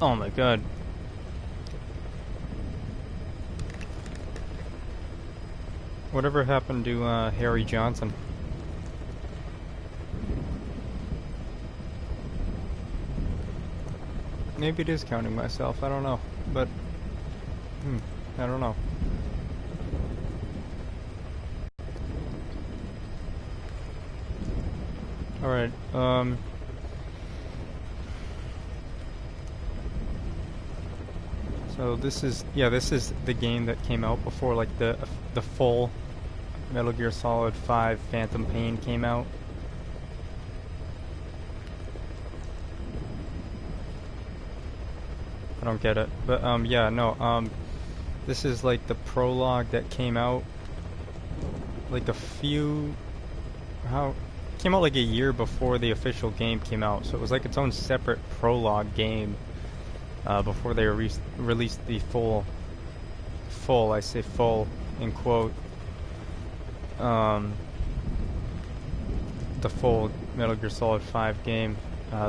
Oh my god. Whatever happened to Harry Johnson? Maybe it is counting myself, I don't know. But, I don't know. Alright, so this is the game that came out before, like, the full Metal Gear Solid 5 Phantom Pain came out. I don't get it, but yeah, no, this is like the prologue that came out like came out like a year before the official game came out, so it was like its own separate prologue game before they released the full, I say full in quote, the full Metal Gear Solid 5 game.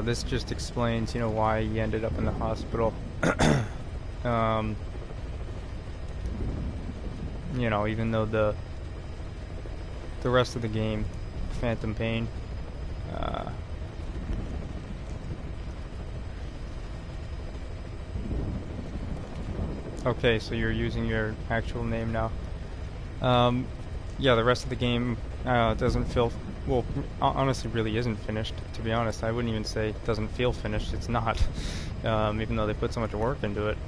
This just explains, you know, why he ended up in the hospital. You know, even though the rest of the game, Phantom Pain, okay, so you're using your actual name now. Yeah, the rest of the game doesn't feel, well, honestly really isn't finished, to be honest. I wouldn't even say it doesn't feel finished, it's not. Even though they put so much work into it.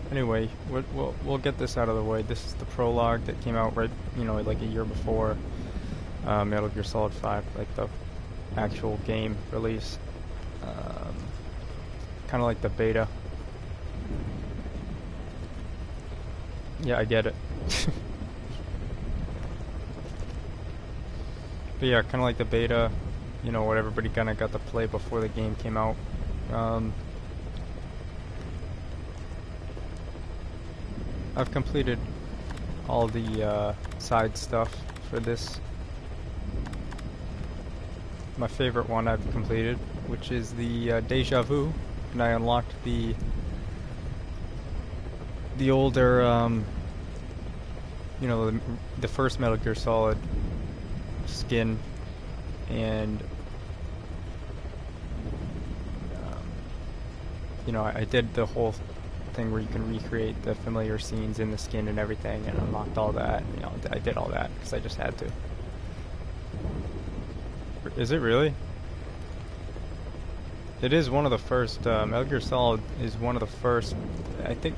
Anyway, we'll get this out of the way. This is the prologue that came out right, you know, like a year before Metal Gear Solid 5, like the actual game release. Kind of like the beta. Yeah, I get it. But yeah, kind of like the beta, you know, what everybody kind of got to play before the game came out. I've completed all the side stuff for this. My favorite one I've completed, which is the Deja Vu, and I unlocked the older, you know, the first Metal Gear Solid skin, and you know, I did the whole thing where you can recreate the familiar scenes in the skin and everything, and unlocked all that. You know, I did all that because I just had to. Is it really? It is one of the first. Metal Gear Solid is one of the first. I think.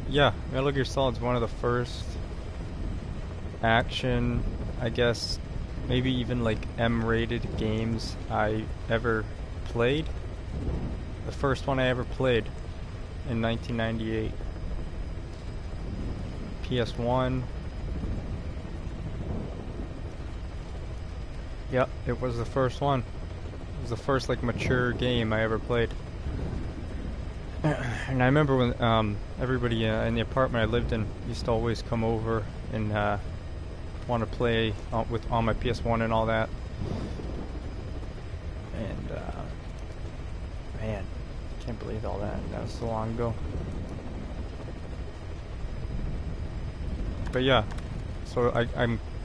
Yeah, Metal Gear Solid is one of the first action, I guess, maybe even like M-rated games I ever played. The first one I ever played in 1998. PS1. Yep, it was the first one. It was the first like mature game I ever played. And I remember when everybody in the apartment I lived in used to always come over and want to play on my PS1 and all that. And man, can't believe all that. That was so long ago. But yeah, so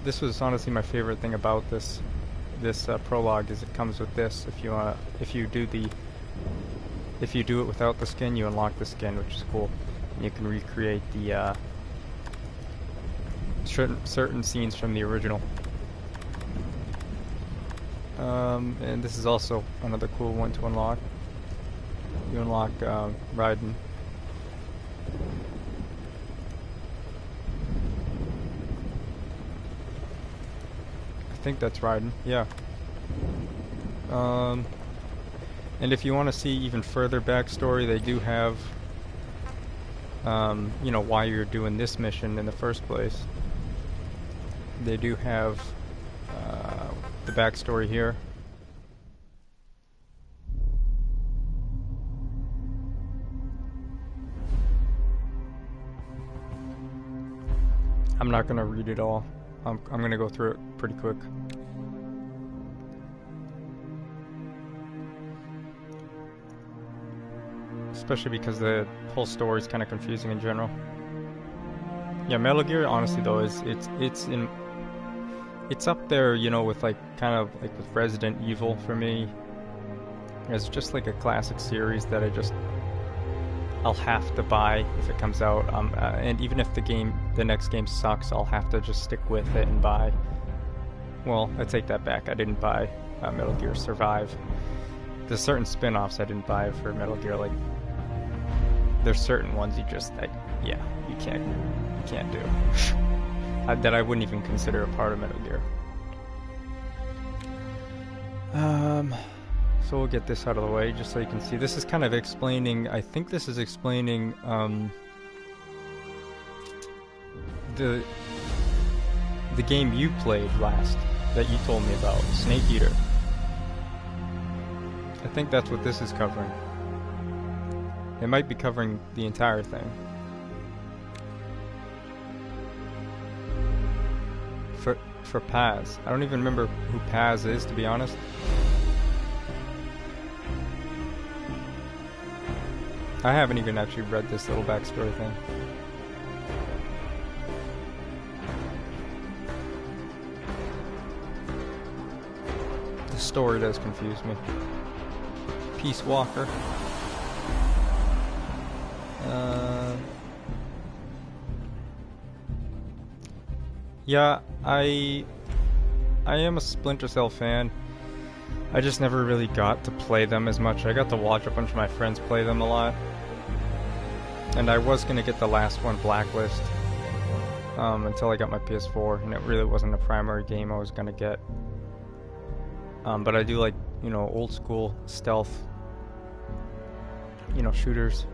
this was honestly my favorite thing about this prologue, is it comes with this. If you do it without the skin, you unlock the skin, which is cool. And you can recreate the certain scenes from the original. And this is also another cool one to unlock. You unlock Raiden. I think that's Raiden, yeah. And if you want to see even further backstory, they do have, you know, why you're doing this mission in the first place. They do have the backstory here. I'm not going to read it all. I'm going to go through it pretty quick. especially because the whole story is kind of confusing in general. Yeah, Metal Gear, honestly though, it's up there, you know, with like kind of like with Resident Evil for me. It's just like a classic series that I'll have to buy if it comes out. And even if the next game sucks, I'll have to just stick with it and buy. Well, I take that back. I didn't buy Metal Gear Survive. There's certain spin-offs I didn't buy for Metal Gear. Like, there's certain ones you can't do. That I wouldn't even consider a part of Metal Gear. So we'll get this out of the way just so you can see. This is kind of explaining, I think this is explaining the game you played last that you told me about, Snake Eater. I think that's what this is covering. It might be covering the entire thing. For Paz. I don't even remember who Paz is, to be honest. I haven't even actually read this little backstory thing. The story does confuse me. Peace Walker. Yeah, I am a Splinter Cell fan. I just never really got to play them as much. I got to watch a bunch of my friends play them a lot. And I was gonna get the last one, Blacklist, until I got my PS4, and it really wasn't a primary game I was gonna get. But I do like, you know, old school stealth, you know, shooters.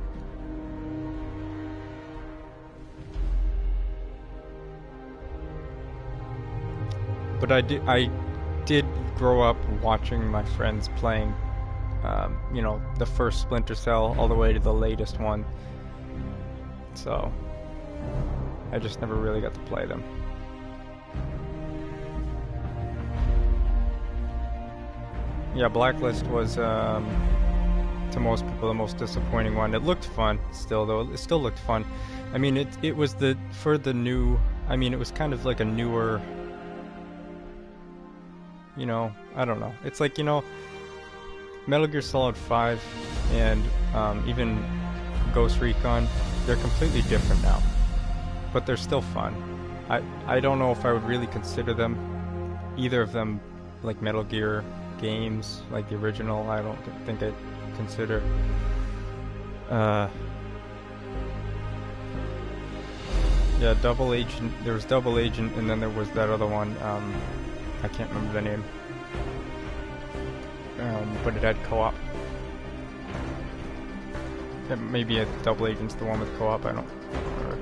But I did grow up watching my friends playing, you know, the first Splinter Cell all the way to the latest one. So I just never really got to play them. Yeah, Blacklist was, to most people, the most disappointing one. It looked fun still, though. It still looked fun. I mean, it was it was kind of like a newer, you know, I don't know. It's like, you know, Metal Gear Solid 5 and even Ghost Recon, they're completely different now. But they're still fun. I don't know if I would really consider them, either of them, like Metal Gear games, like the original. I don't think I'd consider. Yeah, Double Agent. There was Double Agent, and then there was that other one. I can't remember the name. But it had co-op. Maybe a Double Agent's the one with co-op. I don't remember.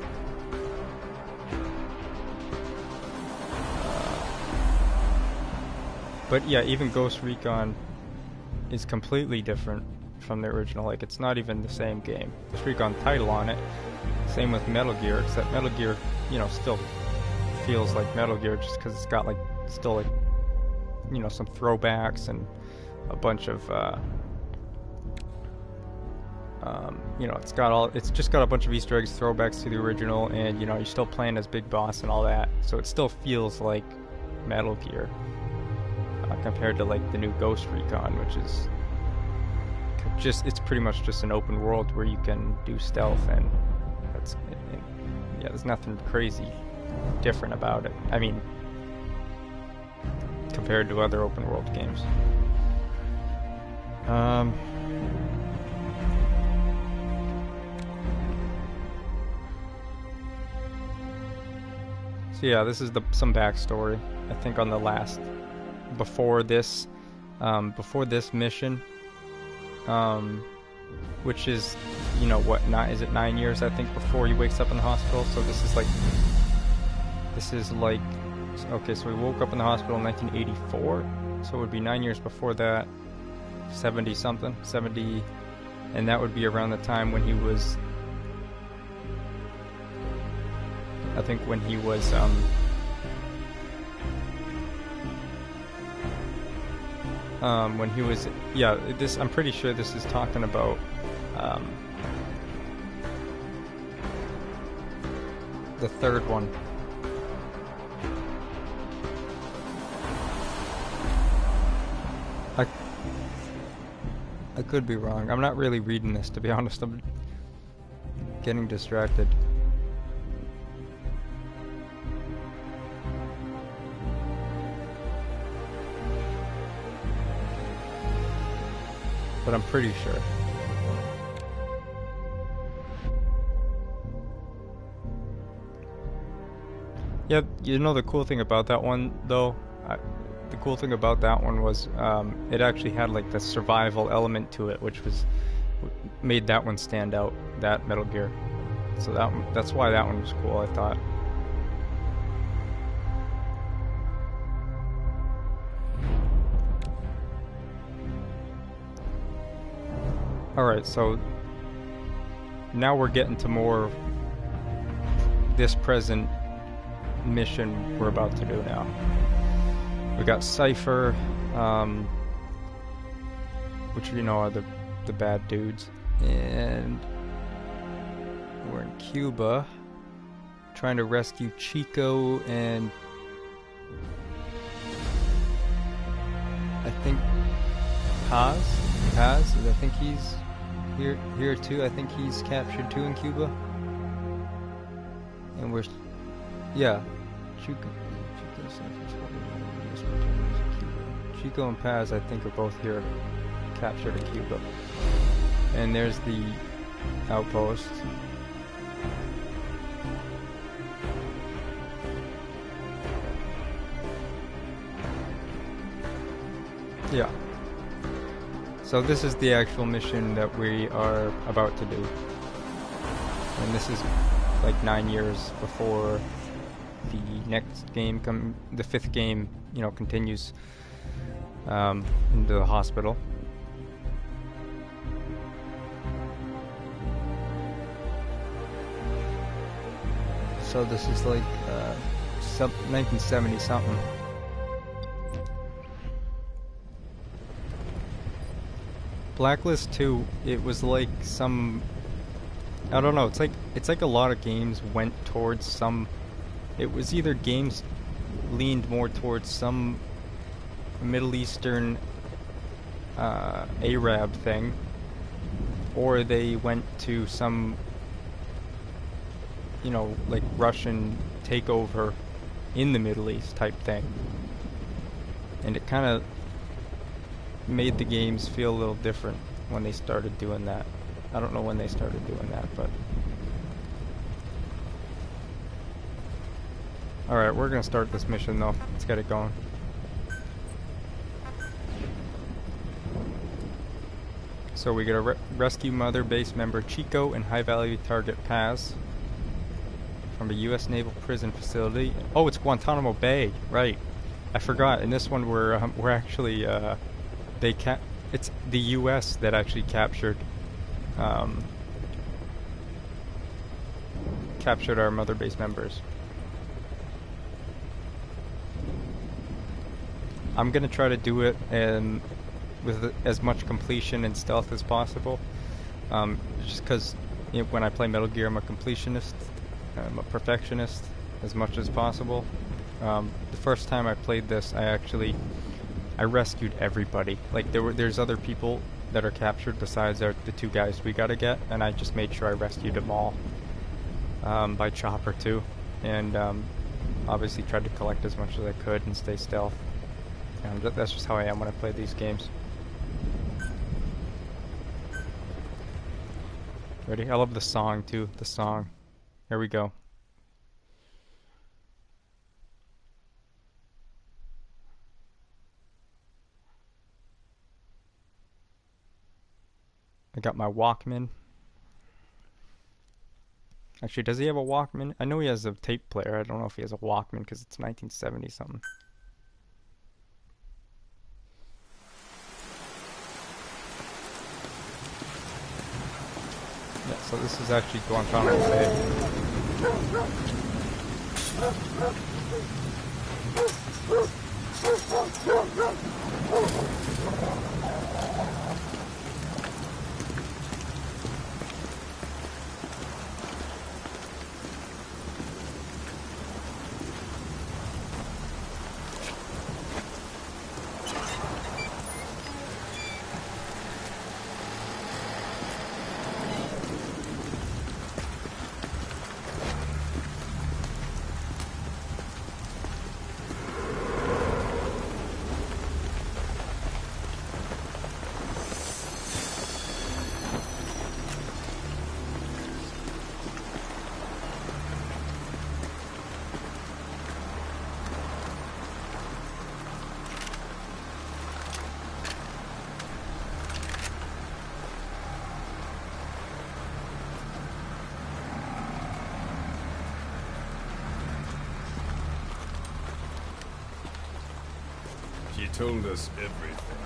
But yeah, even Ghost Recon is completely different from the original. Like, it's not even the same game. Ghost Recon title on it. Same with Metal Gear, except Metal Gear, you know, still feels like Metal Gear just because it's got, like, still, like, you know, some throwbacks and a bunch of, you know, it's just got a bunch of Easter eggs, throwbacks to the original, and, you know, you're still playing as Big Boss and all that, so it still feels like Metal Gear, compared to, like, the new Ghost Recon, which is it's pretty much just an open world where you can do stealth, and yeah, there's nothing crazy different about it. I mean, compared to other open world games. So yeah, this is some backstory. I think on the last, before this mission, which is, you know, what, is it 9 years, I think, before he wakes up in the hospital? So this is like, okay, so he woke up in the hospital in 1984, so it would be 9 years before that, 70 something, and that would be around the time when he was, I think when he was, yeah, I'm pretty sure this is talking about, the third one. I could be wrong. I'm not really reading this, to be honest. I'm getting distracted. But I'm pretty sure. Yeah, you know the cool thing about that one, though? The cool thing about that one was it actually had like the survival element to it, which made that one stand out, that Metal Gear. So that's why that one was cool, I thought. Alright, so now we're getting to more this present mission we're about to do now. We got Cypher, which you know are the bad dudes, and we're in Cuba trying to rescue Chico and I think Paz. I think he's here too. I think he's captured too in Cuba, and we're Chico and Paz, I think, are both here, captured in Cuba. And there's the outpost. Yeah. So this is the actual mission that we are about to do. And this is like 9 years before the next game the fifth game, you know, continues into the hospital. So this is like 1970 something. Blacklist 2, it was like some, I don't know, it's like a lot of games went towards some, it was either games leaned more towards some Middle Eastern Arab thing, or they went to some, you know, like Russian takeover in the Middle East type thing. And it kind of made the games feel a little different when they started doing that. I don't know when they started doing that, but alright, we're gonna start this mission though. Let's get it going. So we gotta rescue Mother Base member Chico and high value target Paz from a U.S. naval prison facility. Oh, it's Guantanamo Bay, right? I forgot. In this one, we're actually it's the U.S. that actually captured our Mother Base members. I'm gonna try to do it with as much completion and stealth as possible. Just because, you know, when I play Metal Gear, I'm a completionist. I'm a perfectionist as much as possible. The first time I played this, I rescued everybody. Like there's other people that are captured besides the two guys we gotta get, and I just made sure I rescued them all by chopper too, and obviously tried to collect as much as I could and stay stealth. And that's just how I am when I play these games. Ready? I love the song too. The song. Here we go. I got my Walkman. Actually, does he have a Walkman? I know he has a tape player. I don't know if he has a Walkman because it's 1970 something. Yeah, so this is actually Guantanamo Bay. told us everything.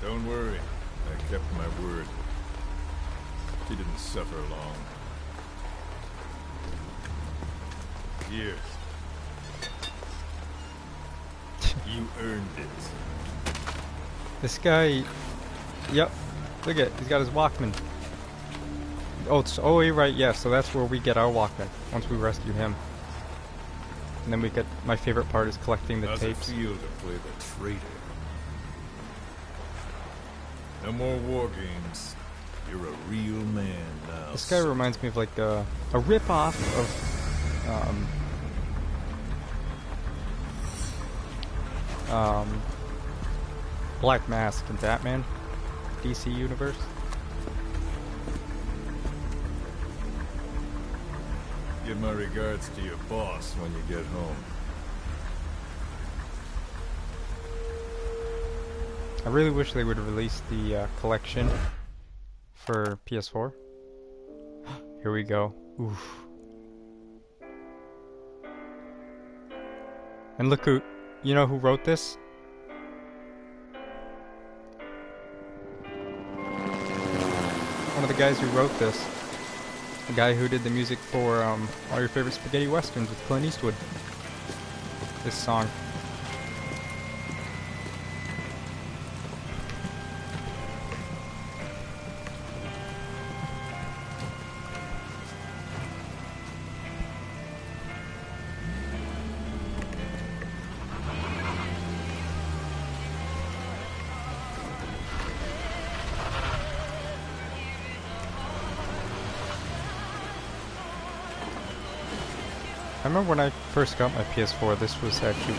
Don't worry, I kept my word. She didn't suffer long. Here. You earned it. This guy... Yep. Look at, he's got his Walkman. Oh, you're right, yeah, so that's where we get our Walkman, once we rescue him. And then we get, my favorite part is collecting the tapes. How's it feel to play the traitor? No more war games. You're a real man now. This guy reminds me of like a rip-off of Black Mask and Batman, DC Universe. Give my regards to your boss when you get home. I really wish they would release the collection for PS4. Here we go. Oof. And look who, you know who wrote this? One of the guys who wrote this. The guy who did the music for all your favorite spaghetti westerns with Clint Eastwood. This song. I remember when I first got my PS4, this was actually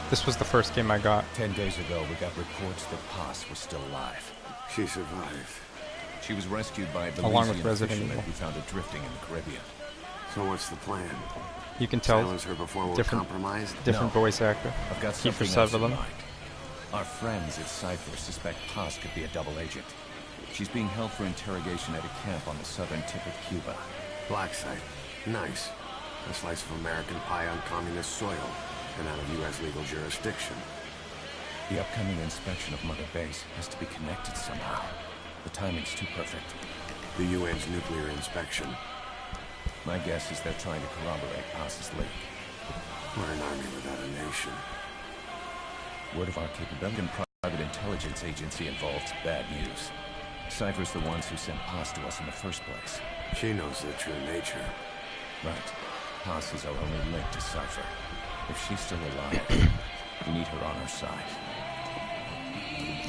this was the first game I got. 10 days ago, we got reports that Paz was still alive. She survived. She was rescued by a Along with Belizean Resident fisherman Evil. who found her drifting in the Caribbean. So what's the plan? You can tell Silence her before we're different compromised? different voice actor. I've got Kiefer something else in Sutherland. mind. Our friends at Cypher suspect Paz could be a double agent. She's being held for interrogation at a camp on the southern tip of Cuba. Black site. Nice. A slice of American pie on communist soil and out of U.S. legal jurisdiction. The upcoming inspection of Mother Base has to be connected somehow. The timing's too perfect. The UN's nuclear inspection. My guess is they're trying to corroborate Paz's leak. We're an army without a nation. Word of our capability and private intelligence agency involved, bad news. Cypher's the ones who sent Paz to us in the first place. She knows their true nature. Right. Paz is our only link to Cypher. If she's still alive, we need her on our side.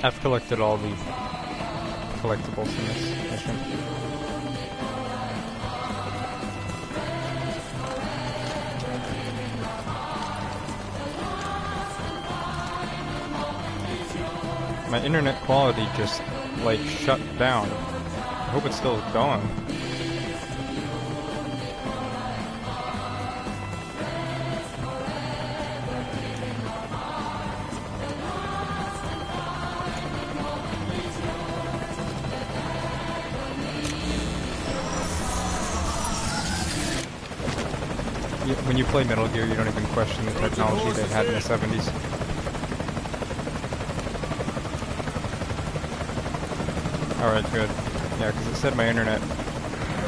I've collected all the collectibles in this mission. My internet quality just like shut down. I hope it's still going. When you play Metal Gear, you don't even question the technology they had in the 70s. Alright, good. Yeah, because it said my internet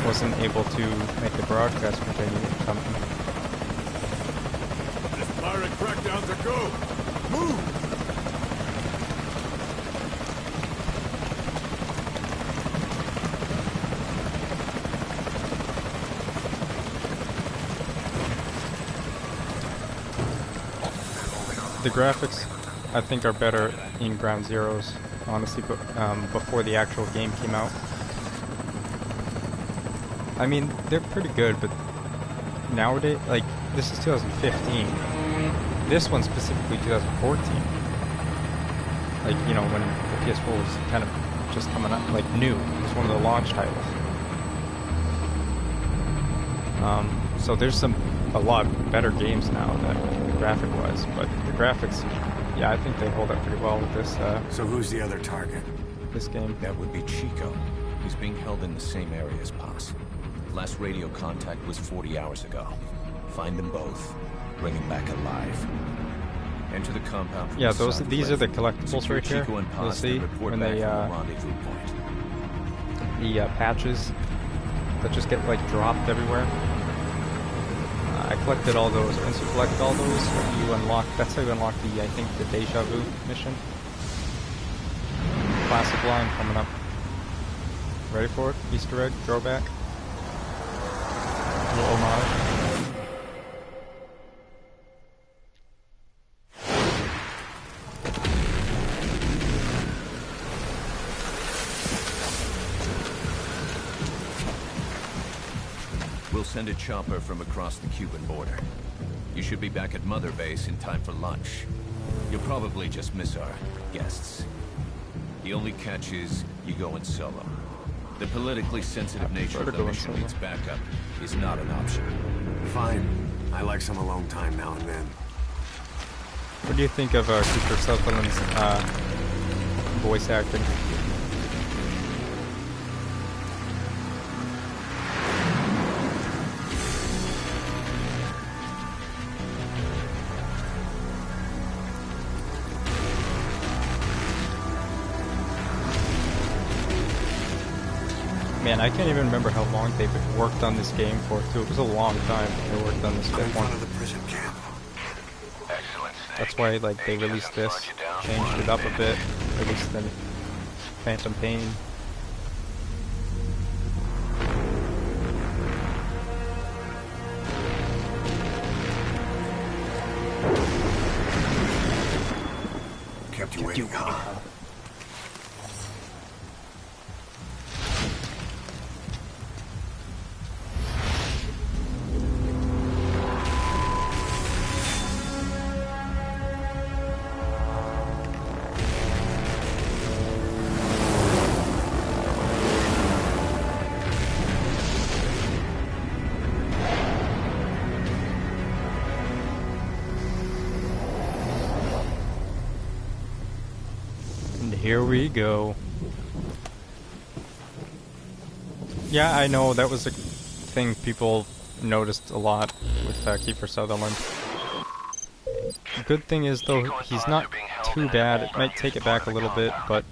wasn't able to make the broadcast continue or something. This pirate crackdown's a go! Move! The graphics, I think, are better in Ground Zeroes, honestly, but before the actual game came out. I mean, they're pretty good, but nowadays, like, this is 2015. This one's specifically 2014. Like, you know, when the PS4 was kind of just coming up, like, new. It was one of the launch titles. So there's a lot better games now that graphic-wise, but the graphics, yeah, I think they hold up pretty well with this. So who's the other target? This game. That would be Chico. He's being held in the same area as Paz. Last radio contact was 40 hours ago. Find them both, bring him back alive. Enter the compound from Yeah, the these southwest. are the collectibles Secure right here. Chico and You'll Paz, see then report when back they from the rendezvous point. the patches that just get like dropped everywhere. I collected all those. Once you collect all those, you unlock. That's how you unlock the I think the Deja Vu mission. Classic line coming up. Ready for it? Easter egg throwback. Little homage. We'll send a chopper from across the Cuban border. You should be back at Mother Base in time for lunch. You'll probably just miss our guests. The only catch is you go in solo. The politically sensitive nature of the mission means backup is not an option. Fine. I like some alone time now and then. What do you think of Kiefer Sutherland's voice acting? Man, I can't even remember how long they've worked on this game for, too. It was a long time they worked on this fifth one. The prison camp. Excellent, Snake. That's why, like, they released this, changed it up a bit, released the Phantom Pain. Kept you waiting, huh? Here we go. Yeah, I know that was a thing people noticed a lot with Kiefer Sutherland. The good thing is, though, he's not too bad. It might take it back a little bit, but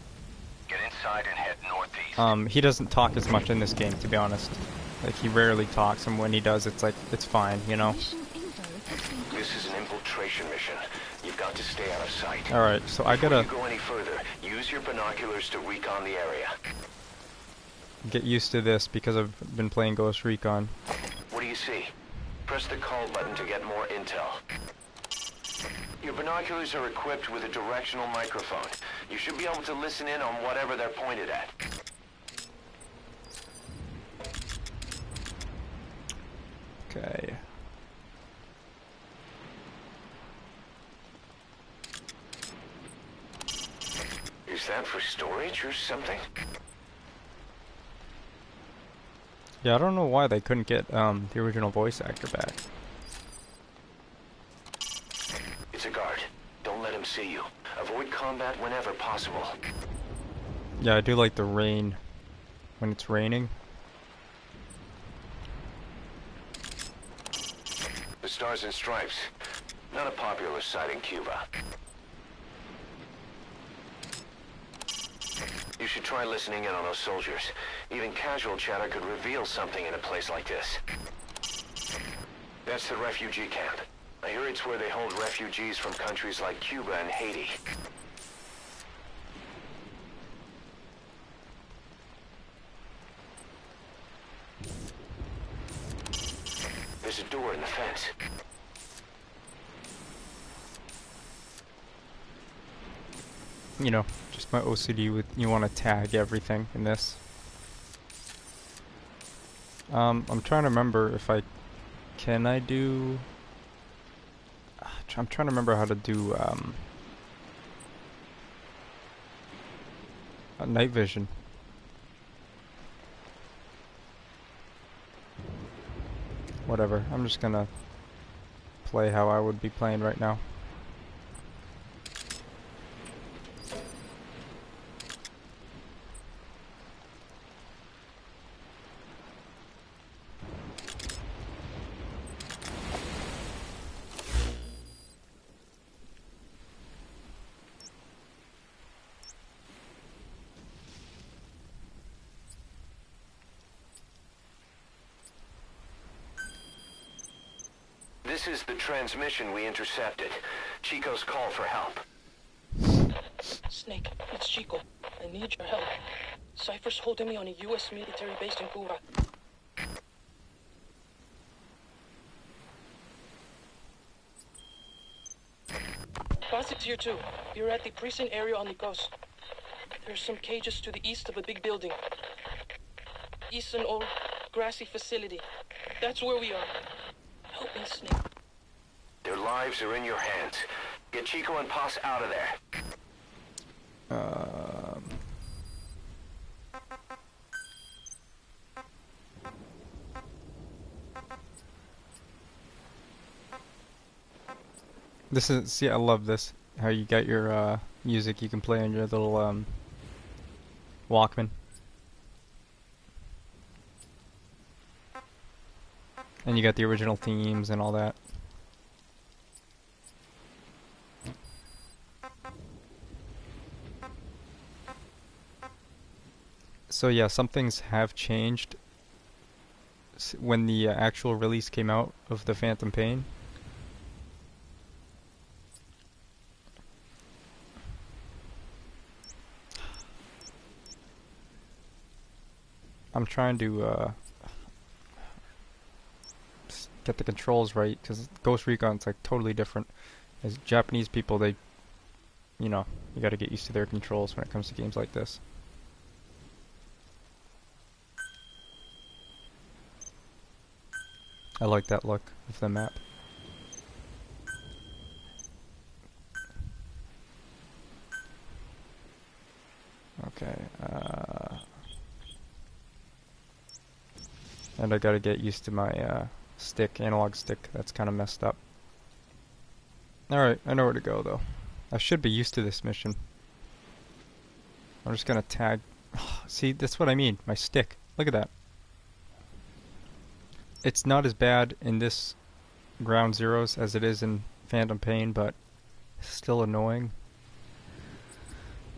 Get inside and head northeast. he doesn't talk as much in this game, to be honest. Like, he rarely talks, and when he does, it's like, it's fine, you know? This is an infiltration mission. You've got to stay out of sight. Alright, so I Before gotta you go any further, use your binoculars to recon the area. get used to this because I've been playing Ghost Recon. What do you see? Press the call button to get more intel. Your binoculars are equipped with a directional microphone. You should be able to listen in on whatever they're pointed at. Okay. Is that for storage or something? Yeah, I don't know why they couldn't get the original voice actor back. It's a guard. Don't let him see you. Avoid combat whenever possible. Yeah, I do like the rain when it's raining. The Stars and Stripes. Not a popular sight in Cuba. You should try listening in on those soldiers. Even casual chatter could reveal something in a place like this. That's the refugee camp. I hear it's where they hold refugees from countries like Cuba and Haiti. There's a door in the fence. You know, just my OCD with you want to tag everything in this. I'm trying to remember if can I do I'm trying to remember how to do night vision. Whatever, I'm just gonna play how I would be playing right now. This is the transmission we intercepted. Chico's call for help. Snake, it's Chico. I need your help. Cypher's holding me on a U.S. military base in Cuba. Boss is here too. We're at the precinct area on the coast. There's some cages to the east of a big building. East an old grassy facility. That's where we are. Help me, Snake. Their lives are in your hands. Get Chico and Posse out of there. This is, see, I love this. How you got your music you can play on your little Walkman. And you got the original themes and all that. So yeah, some things have changed when the actual release came out of the Phantom Pain. I'm trying to get the controls right, because Ghost Recon's like totally different. As Japanese people, they, you know, you gotta get used to their controls when it comes to games like this. I like that look of the map. Okay, and I gotta get used to my stick, analog stick. That's kind of messed up. Alright, I know where to go though. I should be used to this mission. I'm just gonna tag. See, that's what I mean. My stick. Look at that. It's not as bad in this Ground Zeroes as it is in Phantom Pain, but it's still annoying.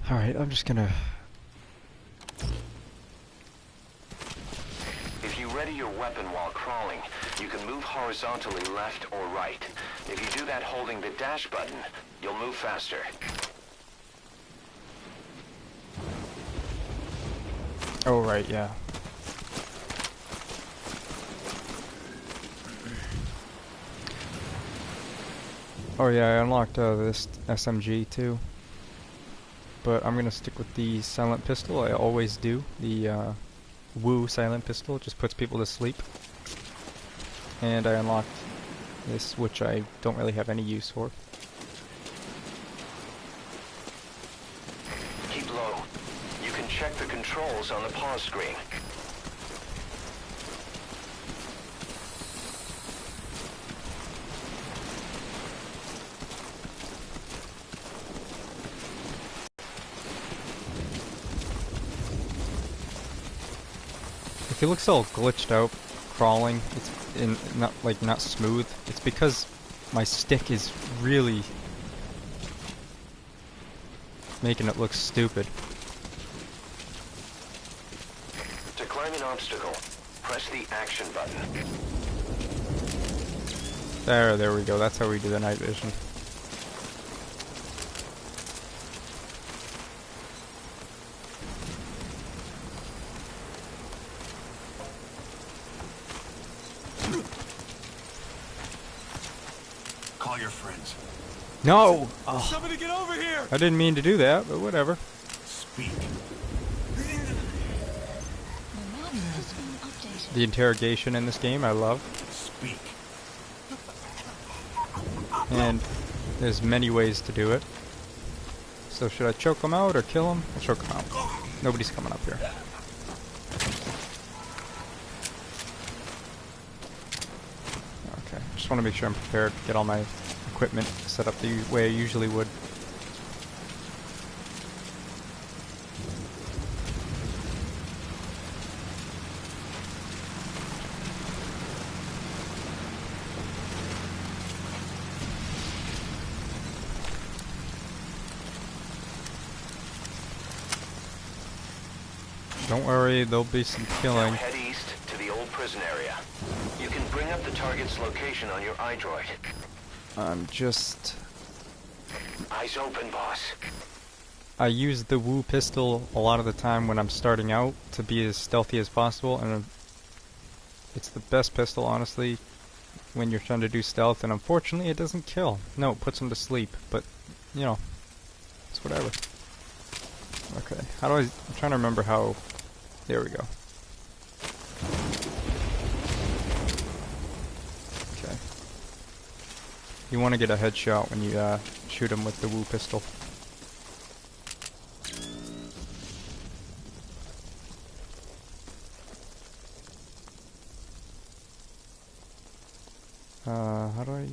Alright, I'm just gonna... If you ready your weapon while crawling, you can move horizontally left or right. If you do that holding the dash button, you'll move faster. Oh, right, yeah. Oh yeah, I unlocked this SMG too. But I'm gonna stick with the silent pistol. I always do. The Woo silent pistol just puts people to sleep. And I unlocked this, which I don't really have any use for. Keep low. You can check the controls on the pause screen. If he looks all glitched out, crawling, it's not smooth. It's because my stick is really making it look stupid. To climb an obstacle, press the action button. There we go. That's how we do the night vision. Call your friends. No! Oh, Somebody get over here! I didn't mean to do that, but whatever. Speak. The interrogation in this game, I love. Speak. And there's many ways to do it. So should I choke him out or kill him? I'll choke him out. Nobody's coming up here. Okay, just want to make sure I'm prepared to get all my equipment set up the way I usually would. Don't worry, there'll be some Now killing. head east to the old prison area. You can bring up the target's location on your iDroid. I'm just... Eyes open, boss. I use the Woo pistol a lot of the time when I'm starting out to be as stealthy as possible, and it's the best pistol, honestly, when you're trying to do stealth, and unfortunately it doesn't kill. No, it puts them to sleep, but, you know, it's whatever. Okay, how do I'm trying to remember how... There we go. Okay. You want to get a headshot when you shoot him with the Woo pistol. How do I...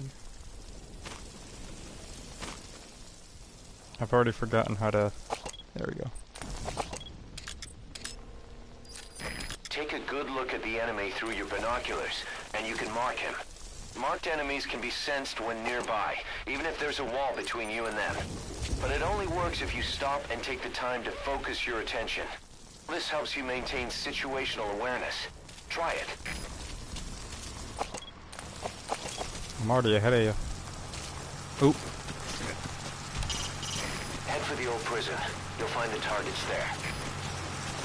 I've already forgotten how to... There we go. Take a good look at the enemy through your binoculars, and you can mark him. Marked enemies can be sensed when nearby, even if there's a wall between you and them. But it only works if you stop and take the time to focus your attention. This helps you maintain situational awareness. Try it. I'm already ahead of you. Oop. Head for the old prison. You'll find the targets there.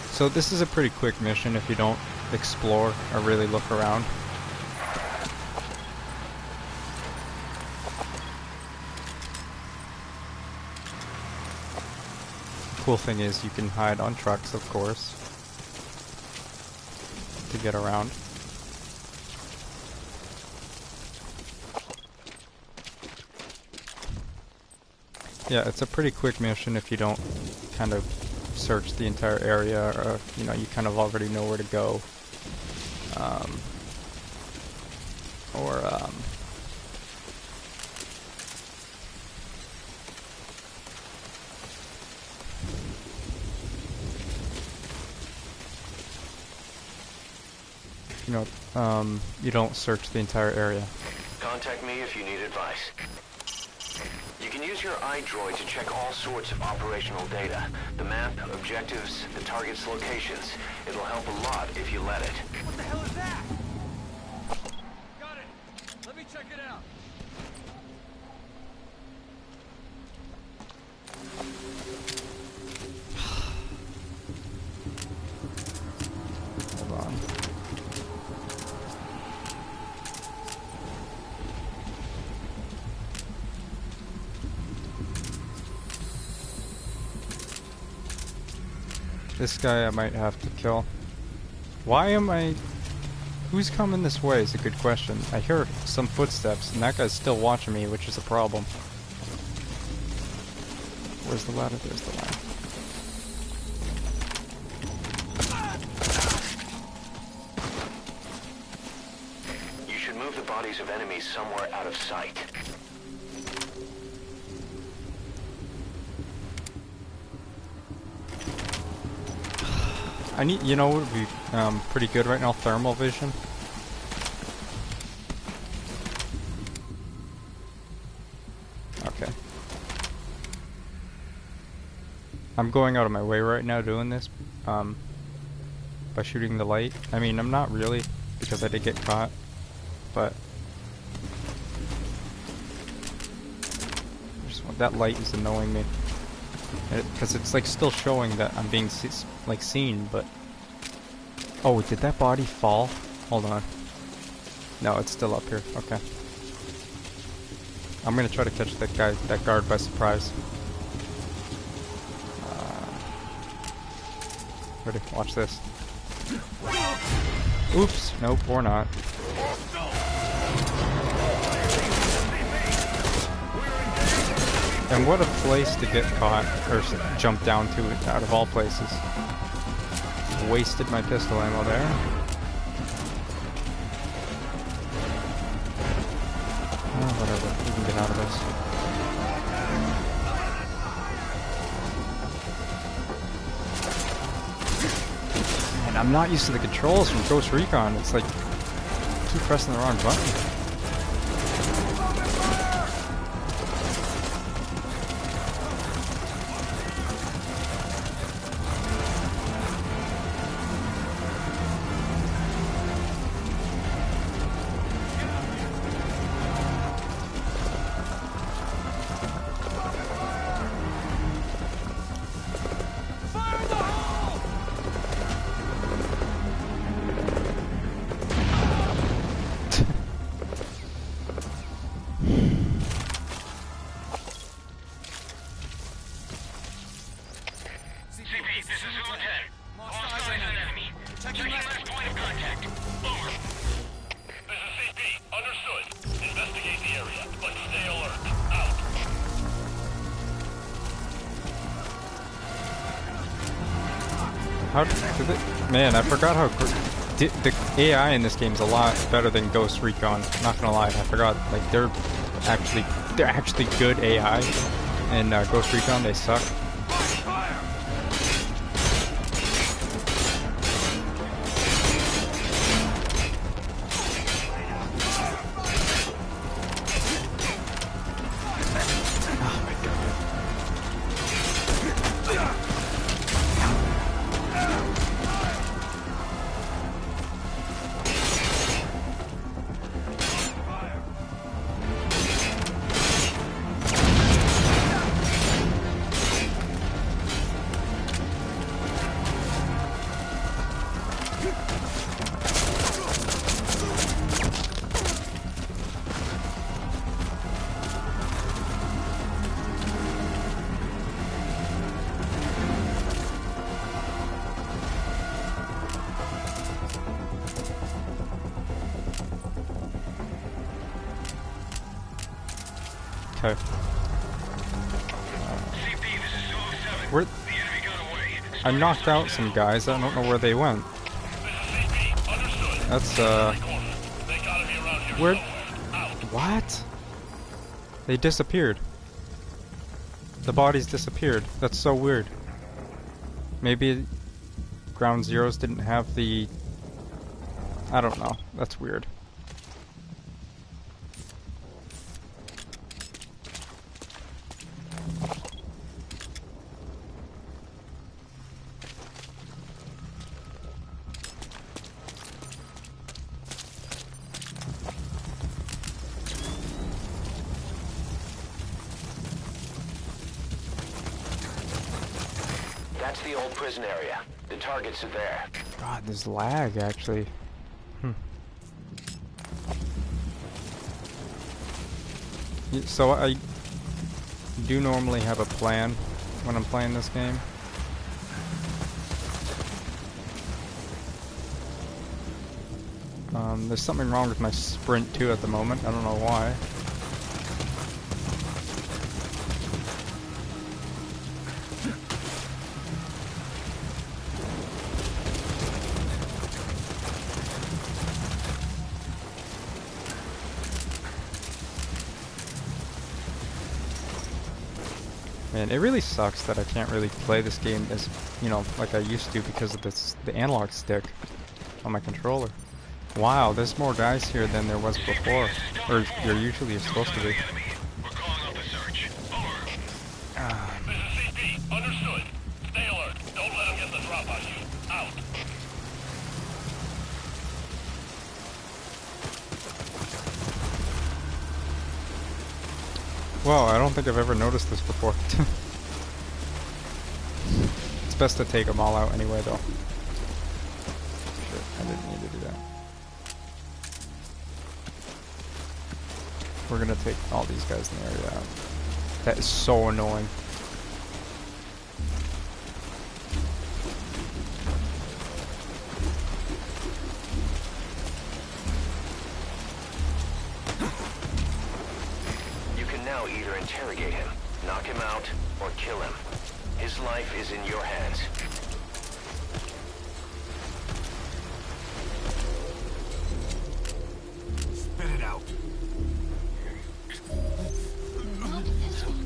So this is a pretty quick mission if you don't explore or really look around. Cool thing is you can hide on trucks, of course, to get around. Yeah, it's a pretty quick mission if you don't kind of search the entire area, or, you know, you kind of already know where to go. You know, you don't search the entire area. Contact me if you need advice. You can use your iDroid to check all sorts of operational data. The map, objectives, the target's locations. It'll help a lot if you let it. What the hell is that? Got it. Let me check it out. Hold on. This guy I might have to kill. Why am I... Who's coming this way is a good question. I hear some footsteps, and that guy's still watching me, which is a problem. Where's the ladder? There's the ladder. You should move the bodies of enemies somewhere out of sight. I need, you know what would be pretty good right now? Thermal vision. Okay. I'm going out of my way right now doing this, by shooting the light. I mean, I'm not really, because I did get caught, but that light is annoying me. Because it's like still showing that I'm being seen, but... Oh, did that body fall? Hold on. No, it's still up here. Okay. I'm gonna try to catch that guard by surprise. Ready? Watch this. Oops. Nope, or not. And what a place to get caught, or jump down to it, out of all places. Wasted my pistol ammo there. Oh, whatever, we can get out of this. Man, I'm not used to the controls from Ghost Recon. It's like, I keep pressing the wrong button. How did it? Man, I forgot how the AI in this game is a lot better than Ghost Recon. Not gonna lie, I forgot. Like they're actually good AI. In Ghost Recon, they suck. Okay. I knocked out some guys. I don't know where they went. That's where? What? They disappeared. The bodies disappeared. That's so weird. Maybe Ground Zeroes didn't have the... I don't know. That's weird. That's the old prison area. The targets are there. God, there's lag actually. So I do normally have a plan when I'm playing this game. There's something wrong with my sprint too at the moment. I don't know why. Man, it really sucks that I can't really play this game as, you know, like I used to because of the analog stick on my controller. Wow, there's more guys here than there was before, or there usually is supposed to be. Understood. Stay alert. Don't let them get the drop on you. Out. Wow, I don't think I've ever noticed this before. It's best to take them all out anyway, though. Shit, I didn't need to do that. We're gonna take all these guys in the area out. That is so annoying. You can now either interrogate him, knock him out, or kill him. His life is in your hands. Spit it out.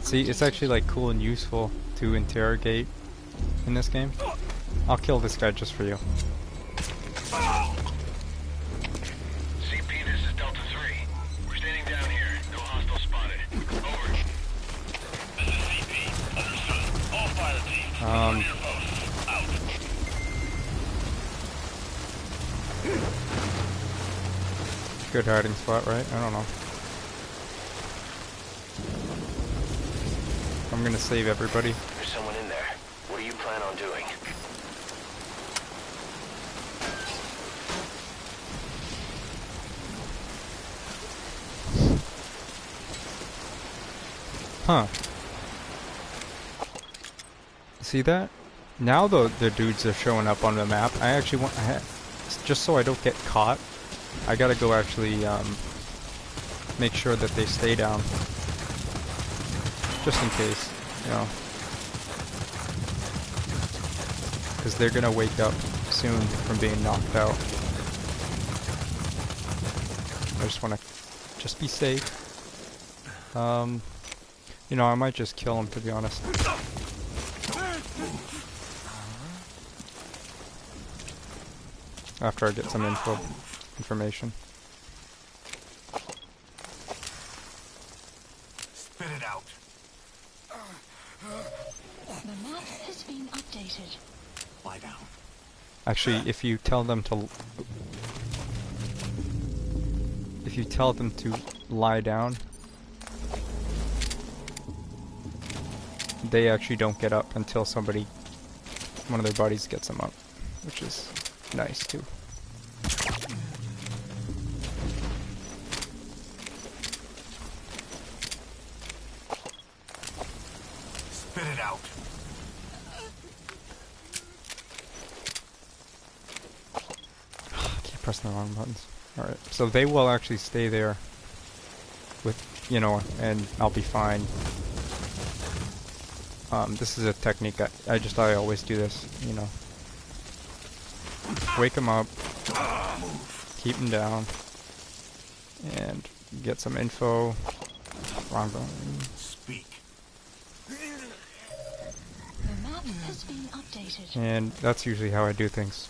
See, it's actually like cool and useful to interrogate in this game. I'll kill this guy just for you. CP, this is Delta 3. We're standing down here. No hostile spotted. Over. This is CP. Understood. All fire teams. Return to your posts. Out. Good hiding spot, right? I don't know. I'm gonna save everybody. There's someone in there. What do you plan on doing? Huh. See that? Now the dudes are showing up on the map. I actually want, just so I don't get caught, I gotta go actually make sure that they stay down. Just in case, you know. because they're gonna wake up soon from being knocked out. I just want to just be safe. You know, I might just kill him, to be honest. After I get some information. Spit it out. The map has been updated. Lie down. Actually, if you tell them to lie down, they actually don't get up until one of their buddies gets them up, which is nice too. Spit it out. I keep pressing the wrong buttons. Alright, so they will actually stay there with, you know, and I'll be fine. This is a technique I always do this, you know. Wake them up, keep them down, and get some info. Wrong button. Speak. The map has been updated. And that's usually how I do things.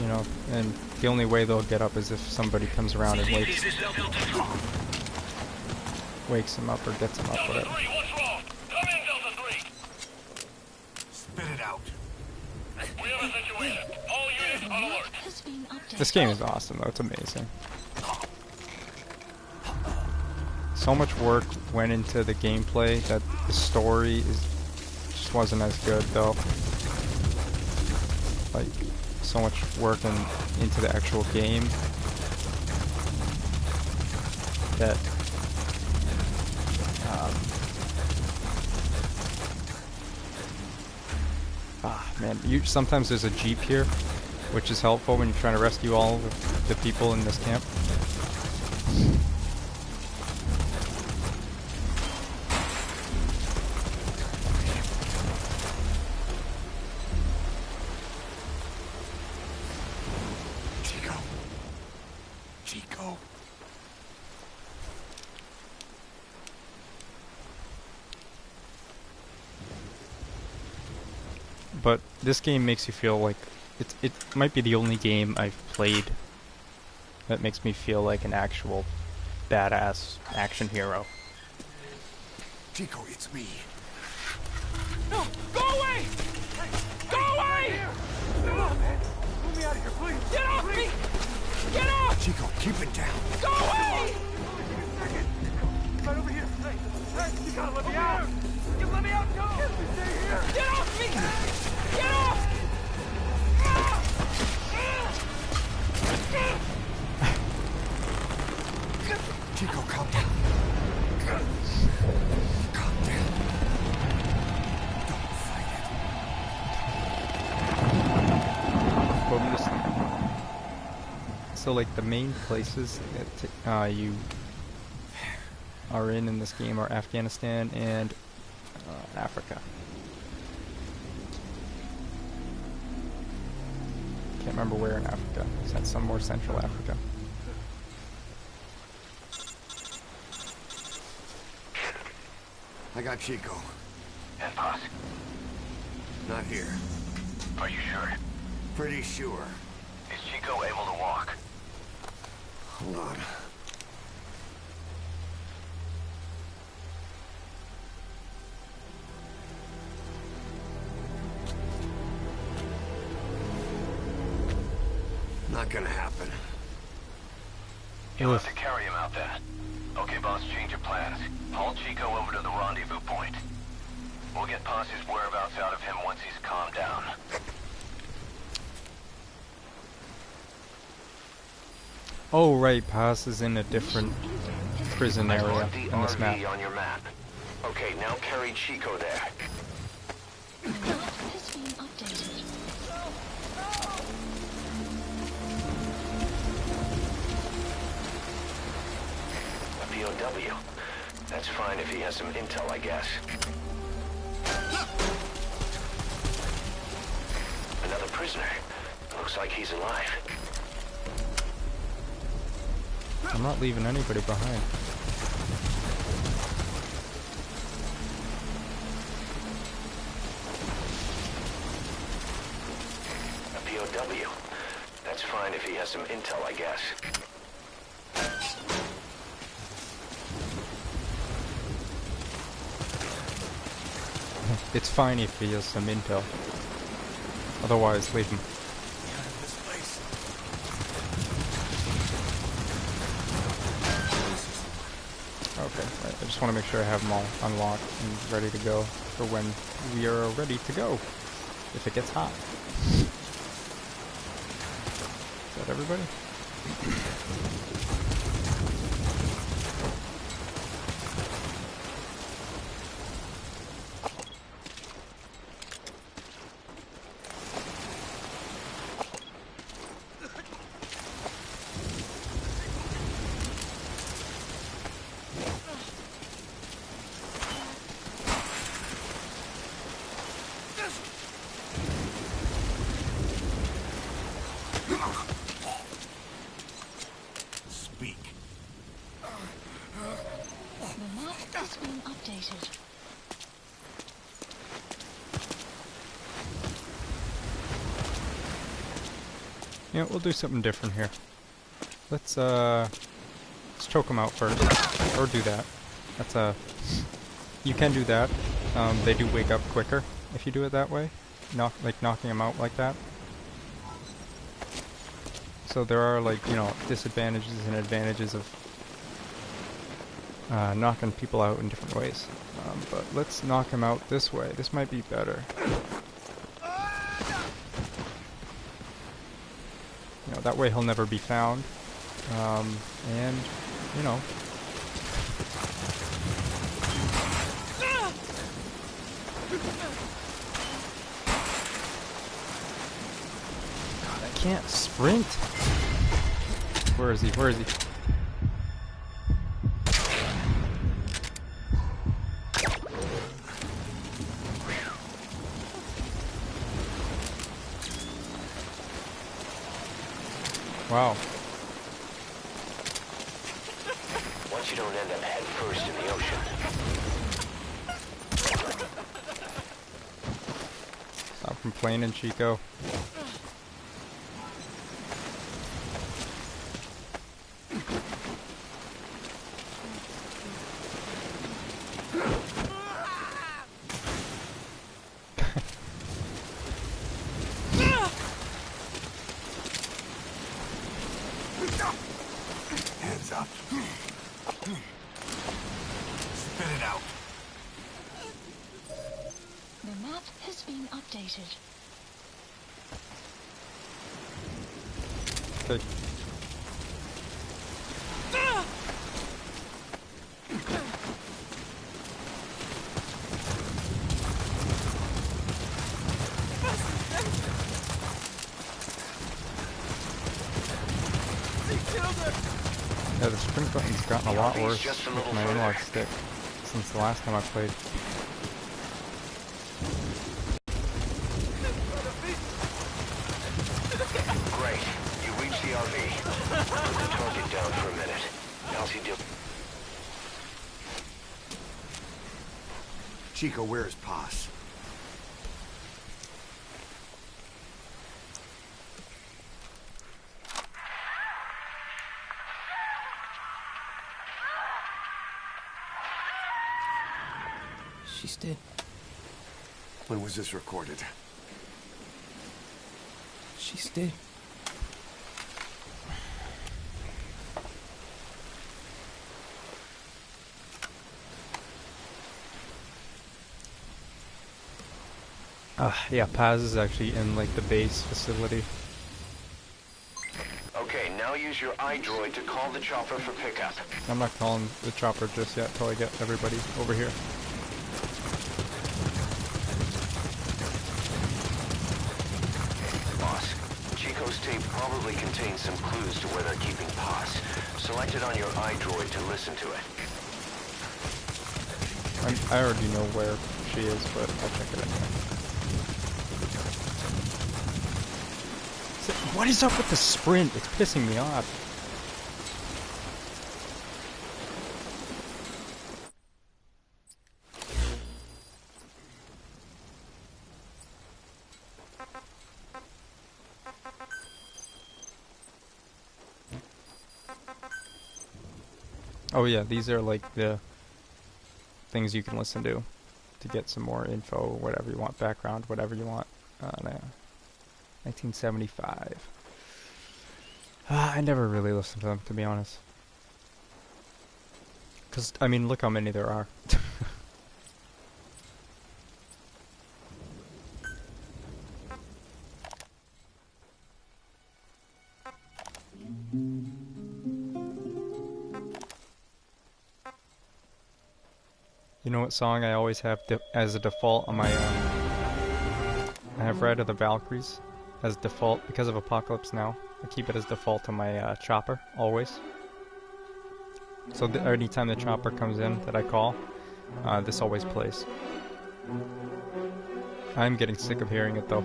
You know, and the only way they'll get up is if somebody comes around and wakes them up or gets them up, whatever. Spit it out. This game is awesome though, it's amazing. So much work went into the gameplay that the story just wasn't as good though. Like, so much work into the actual game that man, sometimes there's a jeep here, which is helpful when you're trying to rescue all of the people in this camp. Chico. But this game makes you feel like it might be the only game I've played that makes me feel like an actual badass action hero. Chico, it's me. No! Go away! Go away! Come on, man. Move me out of here, please. Get off me! Get off! Chico, keep it down. Go away! Right over here. Hey, you gotta let me out. You let me out, go! Stay here. Get off me! Get off! Chico, calm down. Calm down. Don't fight it. So like the main places that you are in this game are Afghanistan and Africa. Can't remember where in Africa. That's some more Central Africa. I got Chico. And Boss, Not here. are you sure? Pretty sure. Is Chico able to walk? Hold on. Not gonna happen. You'll have to carry him out then. Okay, boss, change your plans. Haul Chico over to the rendezvous point. We'll get Posse's whereabouts out of him once he's calmed down. Oh right, Paz is in a different prison area in this map. on your map. Okay, now carry Chico there. The map has been updated. POW. That's fine if he has some intel, I guess. Another prisoner. Looks like he's alive. I'm not leaving anybody behind. A POW. That's fine if he has some intel, I guess. It's fine if he has some intel. Otherwise, leave him. Okay, right. I just want to make sure I have them all unlocked and ready to go for when we are ready to go. If it gets hot. Is that everybody? Yeah, we'll do something different here. Let's choke them out first, or do that. That's you can do that. They do wake up quicker if you do it that way, knocking them out like that. So there are, like, you know, disadvantages and advantages of knocking people out in different ways. But let's knock him out this way. This might be better. You know, that way he'll never be found. And, you know. God, I can't sprint. Where is he? Where is he? Wow. Once you don't end up head first in the ocean. Stop complaining, Chico. Hands up. Spit it out. The map has been updated. Okay. Yeah, the sprint button's gotten a lot worse with my analog stick since the last time I played. Great. You reached the RV. Put the target down for a minute. How's he doing? Chico, where's Paz? She's dead. When was this recorded? She's dead. Yeah, Paz is actually in, like, the base facility. Okay, now use your iDroid to call the chopper for pickup. I'm not calling the chopper just yet till I get everybody over here. Boss, Chico's tape probably contains some clues to where they're keeping Paz. Select it on your iDroid to listen to it. I already know where she is, but I'll check it anyway. What is up with the sprint? It's pissing me off. Oh yeah, these are like the things you can listen to get some more info, whatever you want, background, whatever you want. 1975. I never really listened to them, to be honest. Because, I mean, look how many there are. You know what song I always have as a default on my, I have Ride of the Valkyries as default because of Apocalypse Now. I keep it as default on my chopper, always. So anytime the chopper comes in that I call, this always plays. I'm getting sick of hearing it though.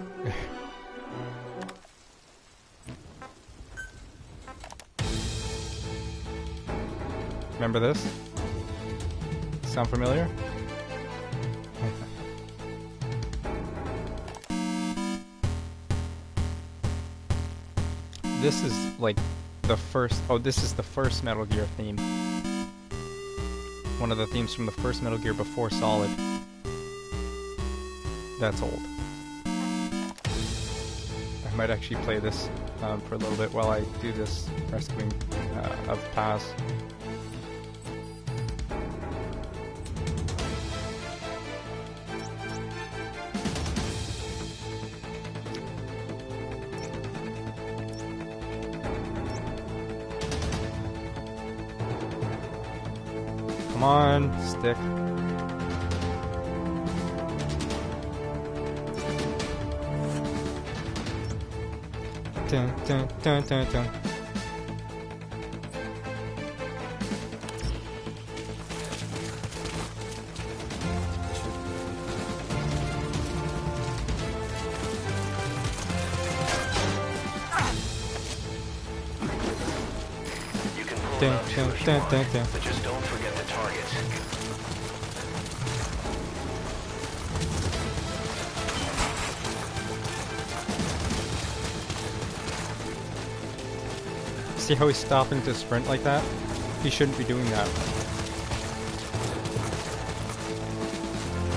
Remember this? Sound familiar? This is like the first, oh, this is the first Metal Gear theme. One of the themes from the first Metal Gear before Solid. That's old. I might actually play this for a little bit while I do this rescuing of Paz. Come on, stick. Dun, dun, dun, dun, dun. You can pull it out too if you want, but just don't forget the targets. See how he's stopping to sprint like that? He shouldn't be doing that.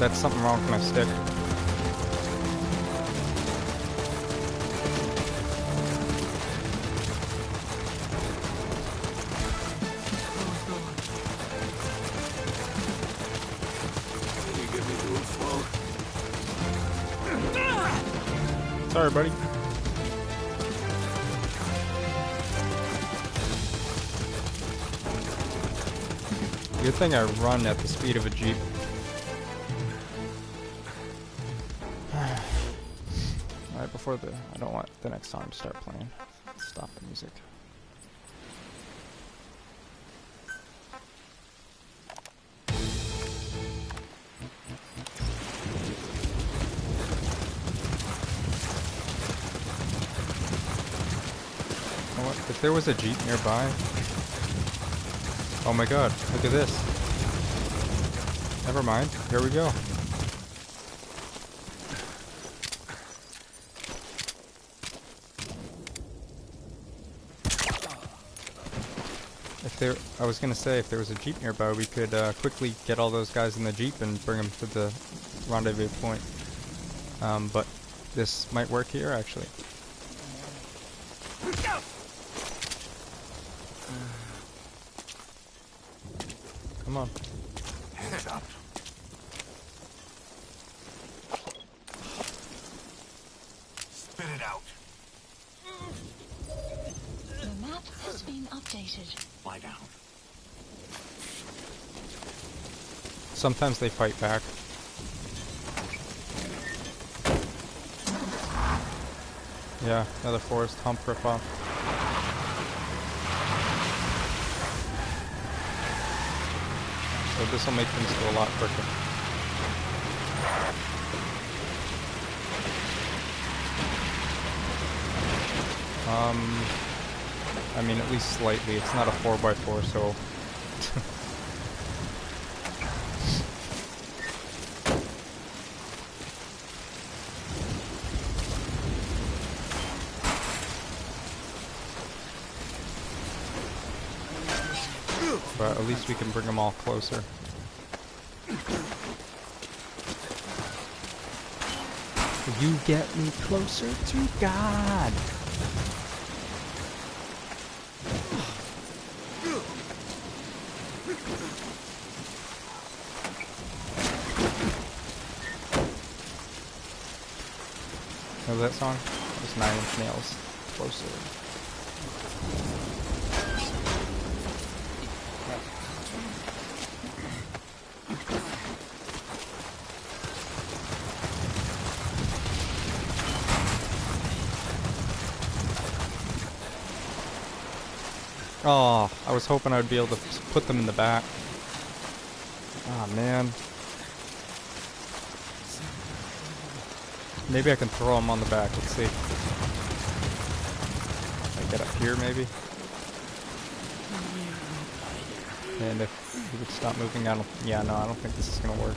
That's something wrong with my stick. Sorry, buddy. Good thing I run at the speed of a Jeep. Alright, before I don't want the next song to start playing. Let's stop the music. If there was a Jeep nearby... Oh my god, look at this. Never mind, here we go. I was gonna say, if there was a Jeep nearby, we could quickly get all those guys in the Jeep and bring them to the rendezvous point. But this might work here, actually. Come on. Head up. Spit it out. The map has been updated. Lie down. Sometimes they fight back. Yeah, another forest hump ripoff. so this will make things go a lot quicker. I mean, at least slightly. It's not a 4x4, so... But at least we can bring them all closer. You get me closer to God! Know that song? It was 9 Inch Nails. Closer. Oh, I was hoping I'd be able to put them in the back. Ah, man. Maybe I can throw them on the back. Let's see. I get up here, maybe? And if he would stop moving, I don't... Yeah, no, I don't think this is gonna work.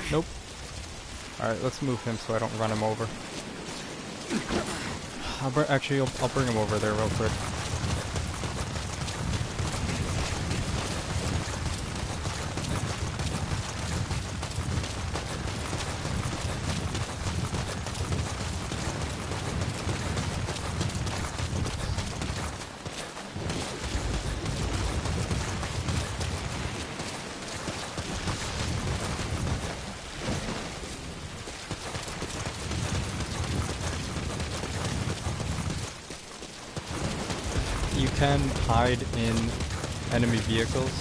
Nope. Alright, let's move him so I don't run him over. Actually, I'll bring him over there real quick. You can hide in enemy vehicles.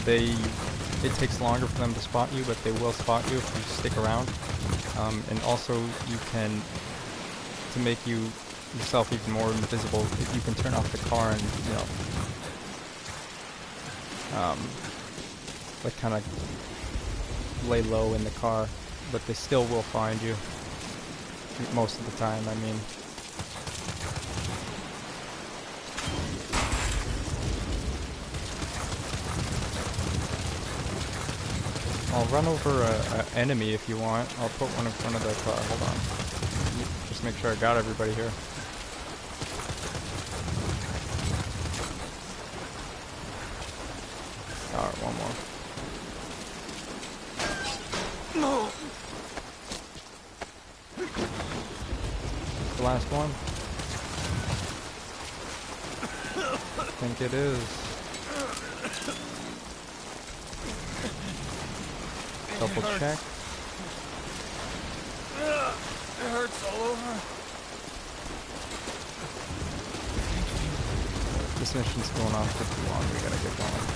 It takes longer for them to spot you, but they will spot you if you stick around. And also, you can, to make yourself even more invisible, you can turn off the car and, you know, like kind of lay low in the car, but they still will find you most of the time. I mean. I'll run over an enemy if you want. I'll put one in front of the car. Hold on. Just make sure I got everybody here. Alright, one more. No. The last one? I think it is. Double check. It hurts all over. This mission's going on for too long. We gotta get going.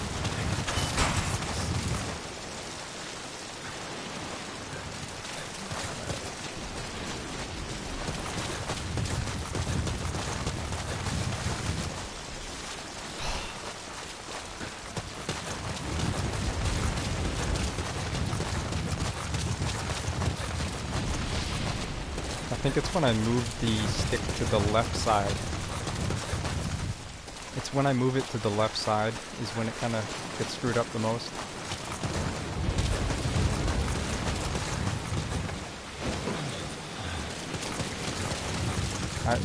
I think it's when I move the stick to the left side. It's when I move it to the left side is when it kind of gets screwed up the most.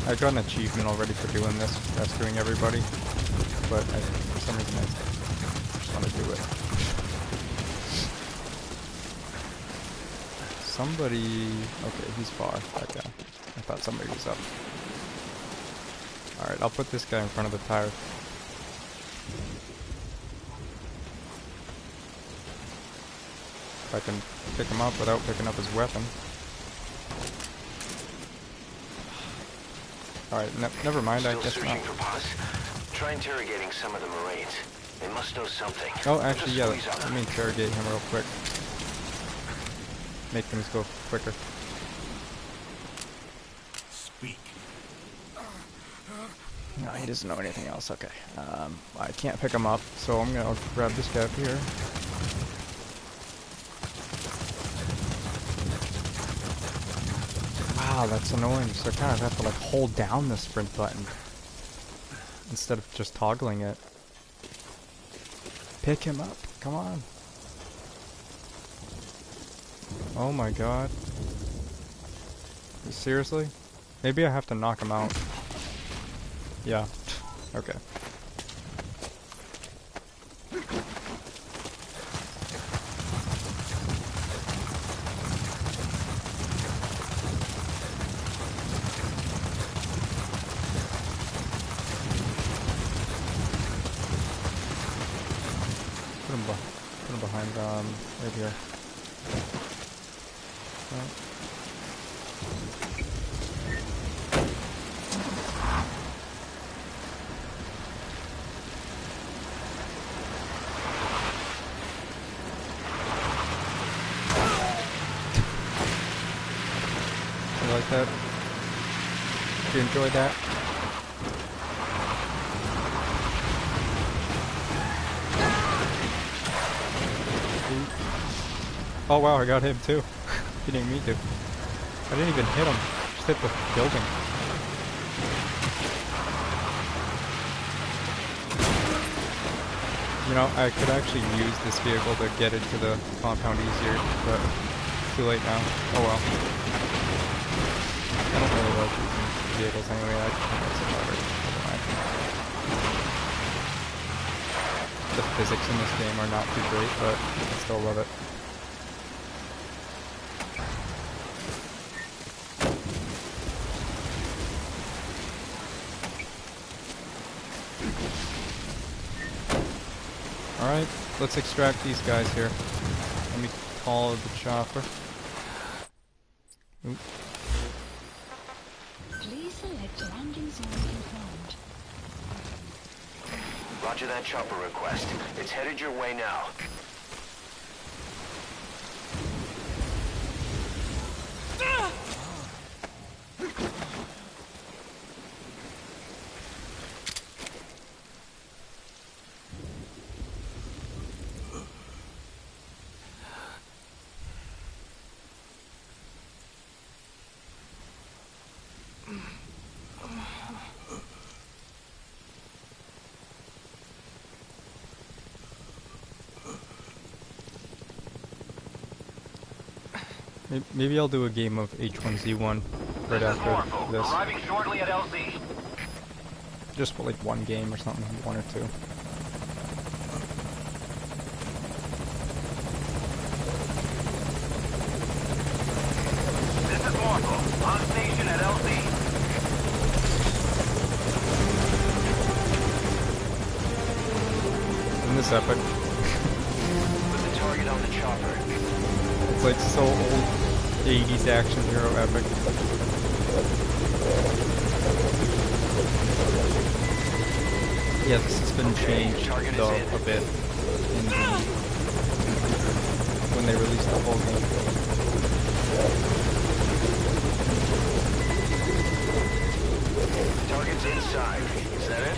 I got an achievement already for doing this, rescuing everybody, but for some reason I just want to do it. Somebody... Okay, he's far. That guy. I thought somebody was up. Alright, I'll put this guy in front of the tire. If I can pick him up without picking up his weapon. Alright, never mind, I guess not. For Paz? Try interrogating some of the Marines. They must know something. Oh, actually, yeah, let me interrogate him real quick. Make things go quicker. Speak. No, he doesn't know anything else. Okay. I can't pick him up, so I'm gonna grab this guy up here. Wow, that's annoying. So I kind of have to like hold down the sprint button instead of just toggling it. Pick him up. Come on. Oh my god. Seriously? Maybe I have to knock him out. Yeah. Okay. Put him behind, right here. Right. You like that? Did you enjoy that? Oh wow, I got him too. He didn't mean to. I didn't even hit him. Just hit the building. You know, I could actually use this vehicle to get into the compound easier, but it's too late now. Oh well. I don't really like using vehicles anyway. I just think it's better. The physics in this game are not too great, but I still love it. Alright, let's extract these guys here. Let me call the chopper. Oop. Please select landing zone confirmed. Roger that chopper request. It's headed your way now. Maybe I'll do a game of H1Z1 right after this. Arriving shortly at LZ. Just for like one game or something, one or two. This is Morphle. On station at LZ. Isn't this epic? Put the target on the chopper. It's like so old 80s action hero epic. Yeah, this has been changed though a bit in the when they released the whole game. Target's inside. Is that it?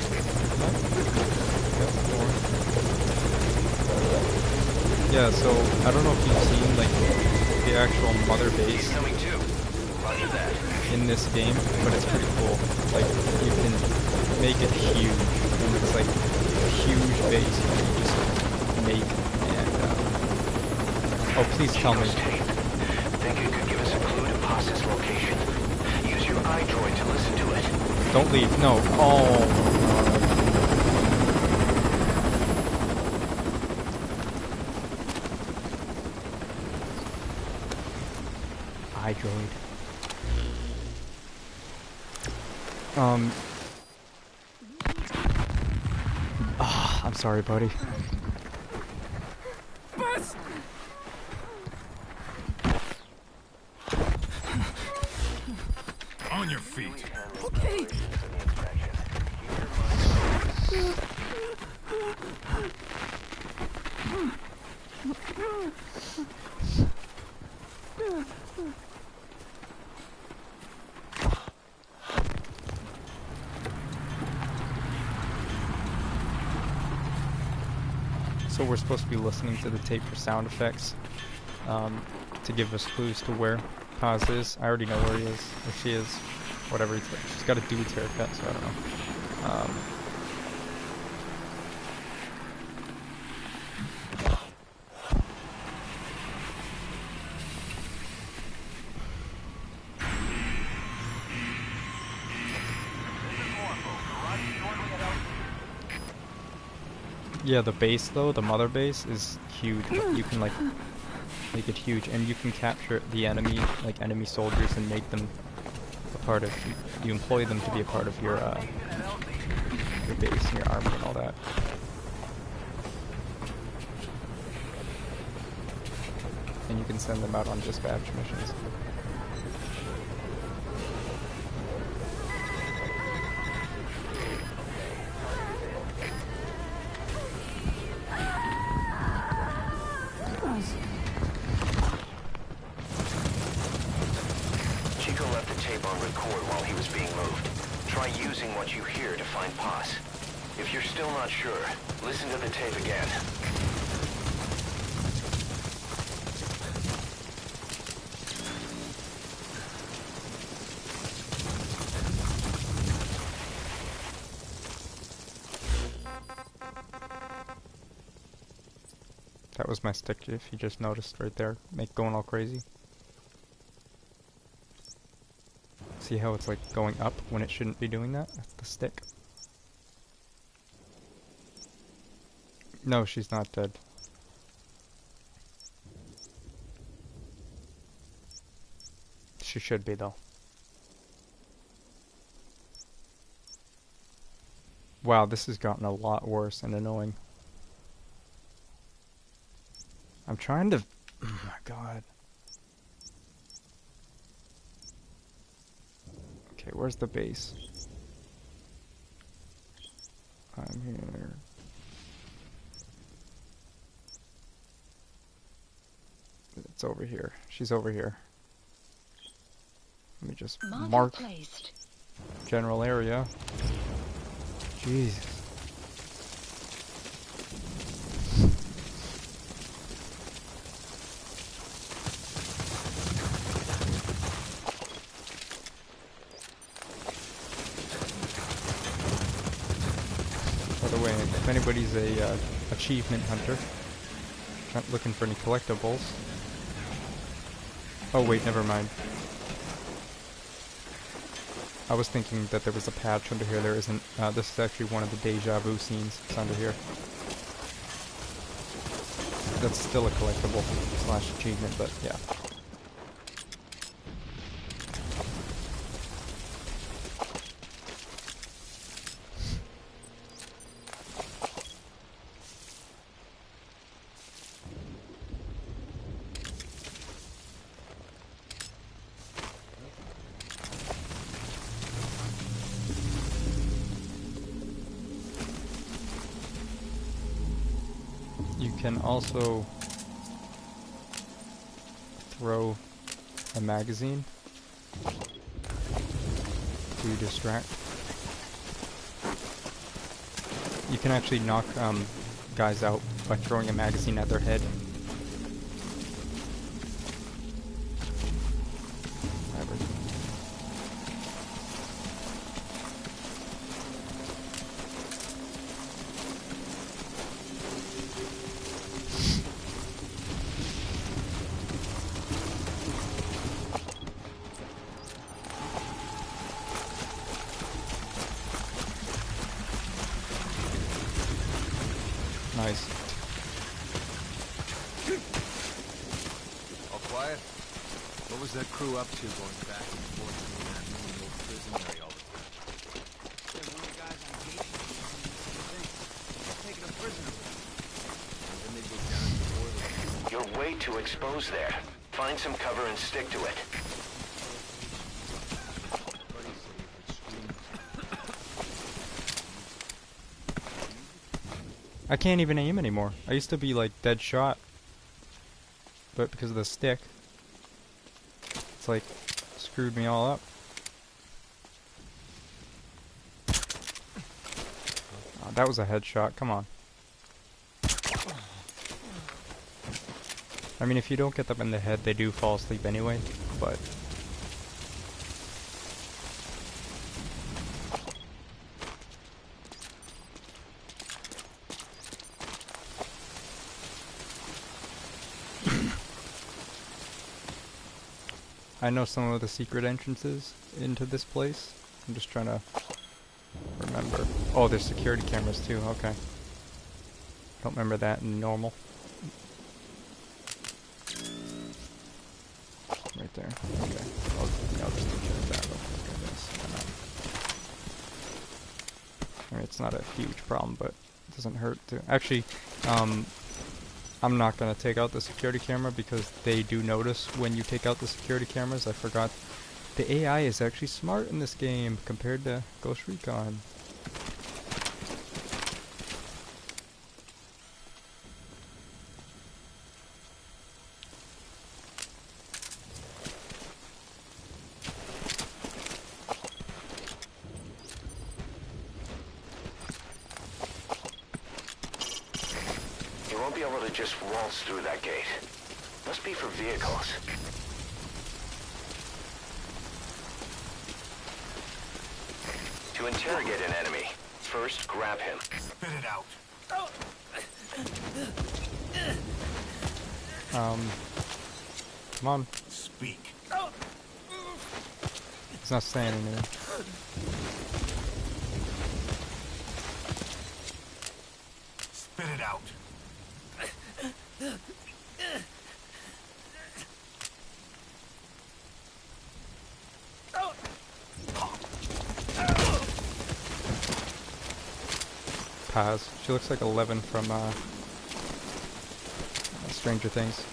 Yeah, so I don't know if you've seen like the actual mother base Coming too. Roger that. in this game, but it's pretty cool. Like you can make it huge, and it's like a huge base that you just make. And oh, please tell me. Think it could give us a clue to Pass's location? Use your iDroid to listen to it. Don't leave. No. Oh. iDroid. I'm sorry, buddy. Buzz! On your feet. Okay. So we're supposed to be listening to the tape for sound effects to give us clues to where Paz is. I already know where he is, or she is, whatever. She's got a dude's haircut, so I don't know. Yeah, the base though, the mother base is huge. You can like make it huge, and you can capture the enemy, like enemy soldiers, and make them a part of. You employ them to be a part of your base and your army and all that. And you can send them out on dispatch missions. If you're still not sure, listen to the tape again. That was my stick, if you just noticed right there, going all crazy. See how it's like going up when it shouldn't be doing that? That's the stick. No, she's not dead. She should be, though. Wow, this has gotten a lot worse and annoying. I'm trying to... Oh my god. Okay, where's the base? I'm here. It's over here. She's over here. Let me just mark general area. Jesus. By the way, if anybody's a achievement hunter, not looking for any collectibles. Oh wait, never mind. I was thinking that there was a patch under here. There isn't. This is actually one of the deja vu scenes. It's under here. That's still a collectible / achievement, but yeah. You can also throw a magazine to distract. You can actually knock guys out by throwing a magazine at their head. Nice. All quiet? What was that crew up to going back and forth in that little prison area all the time? Yeah, one of the guys on JCastle taking a prisoner. And then they go down to the boiler. You're way too exposed there. Find some cover and stick to it. I can't even aim anymore. I used to be like dead shot, but because of the stick, it's like screwed me all up. Oh, that was a headshot. Come on. I mean, if you don't get them in the head, they do fall asleep anyway, but... I know some of the secret entrances into this place. I'm just trying to remember. Oh, there's security cameras too, okay. Don't remember that in normal. Right there. Okay. I'll just take care of that real quick, I guess. I mean, it's not a huge problem, but it doesn't hurt to... Actually, I'm not going to take out the security camera because they do notice when you take out the security cameras. I forgot. The AI is actually smart in this game compared to Ghost Recon. You won't be able to just waltz through that gate. Must be for vehicles. To interrogate an enemy, first grab him. Spit it out. Come on. Speak. It's not saying anything. Spit it out. Paz. She looks like 11 from Stranger Things.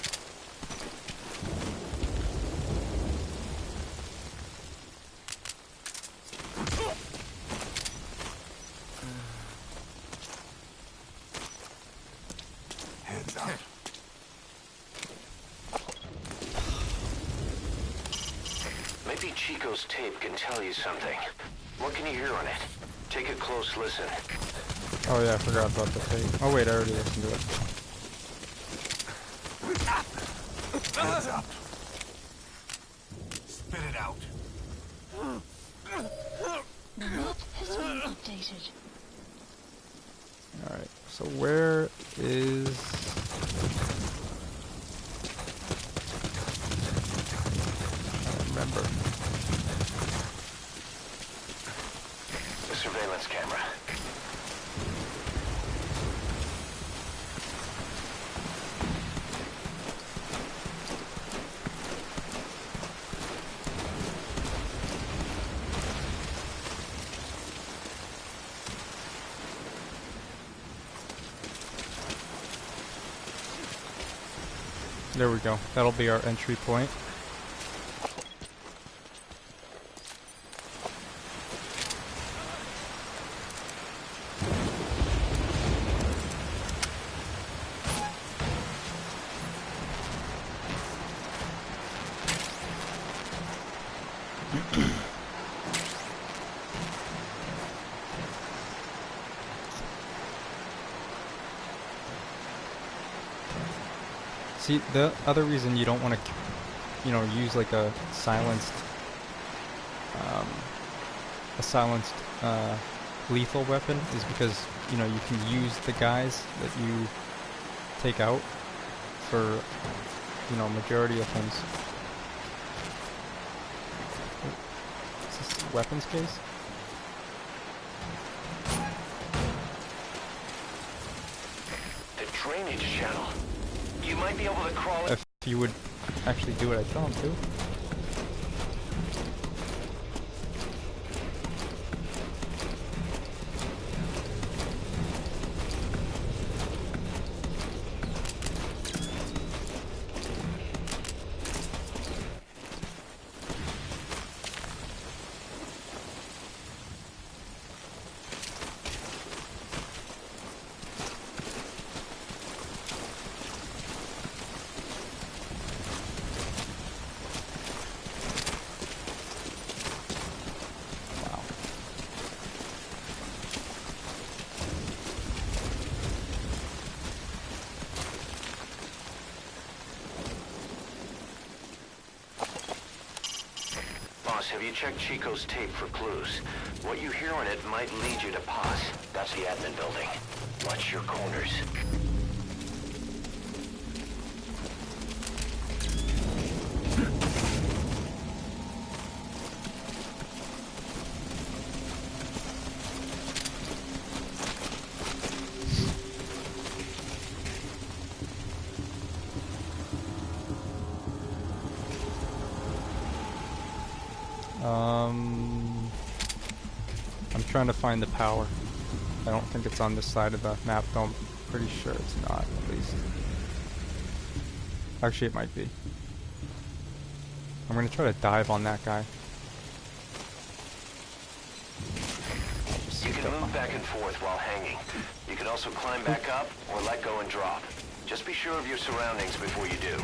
Hands up. Maybe Chico's tape can tell you something. What can you hear on it? Take a close listen. Oh yeah, I forgot about the tape. Oh wait, I already listened to it. Hands up. Spit it out. The map has been updated. Alright, so where is... I don't remember. The surveillance camera. There we go. That'll be our entry point. See, the other reason you don't want to, use like a silenced lethal weapon is because, you can use the guys that you take out for, majority of things. Is this a weapons case? The drainage channel. You might be able to crawl it. If you would actually do what I tell him to. have you checked Chico's tape for clues? What you hear on it might lead you to Paz. That's the admin building. Watch your corners. I'm trying to find the power. I don't think it's on this side of the map, though I'm pretty sure it's not, at least. Actually, it might be. I'm gonna try to dive on that guy. You can move back and forth while hanging. You can also climb back up or let go and drop. Just be sure of your surroundings before you do.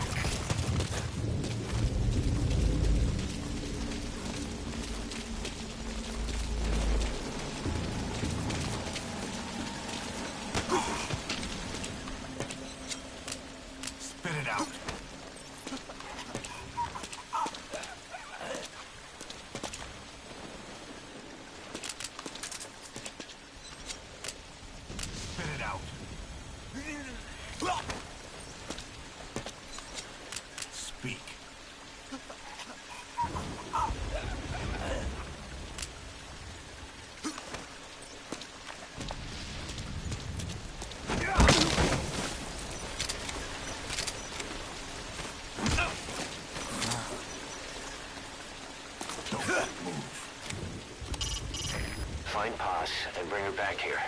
Find Paz and bring her back here.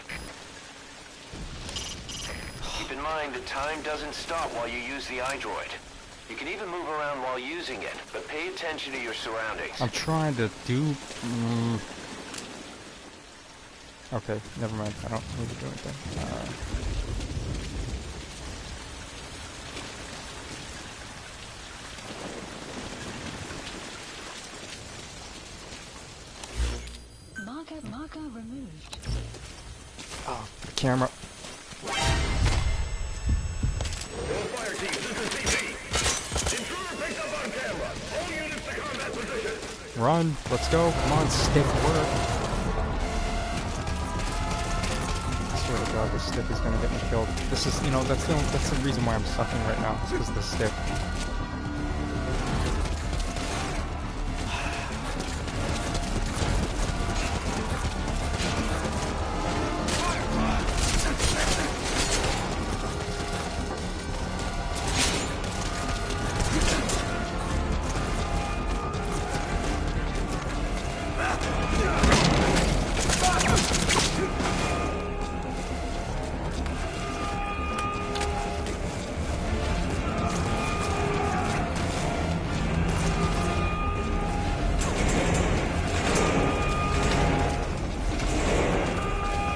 Keep in mind that time doesn't stop while you use the iDroid. You can even move around while using it, but pay attention to your surroundings. I'm trying to do... Okay, never mind. I don't need to do anything. Marker removed. Oh, the camera. Fire team, this is CP. Intruder picked up on camera. All units to combat position. Run. Let's go. Come on, stick work. I swear to God, this stick is gonna get me killed. This is, you know, that's the reason why I'm sucking right now. It's because of the stick.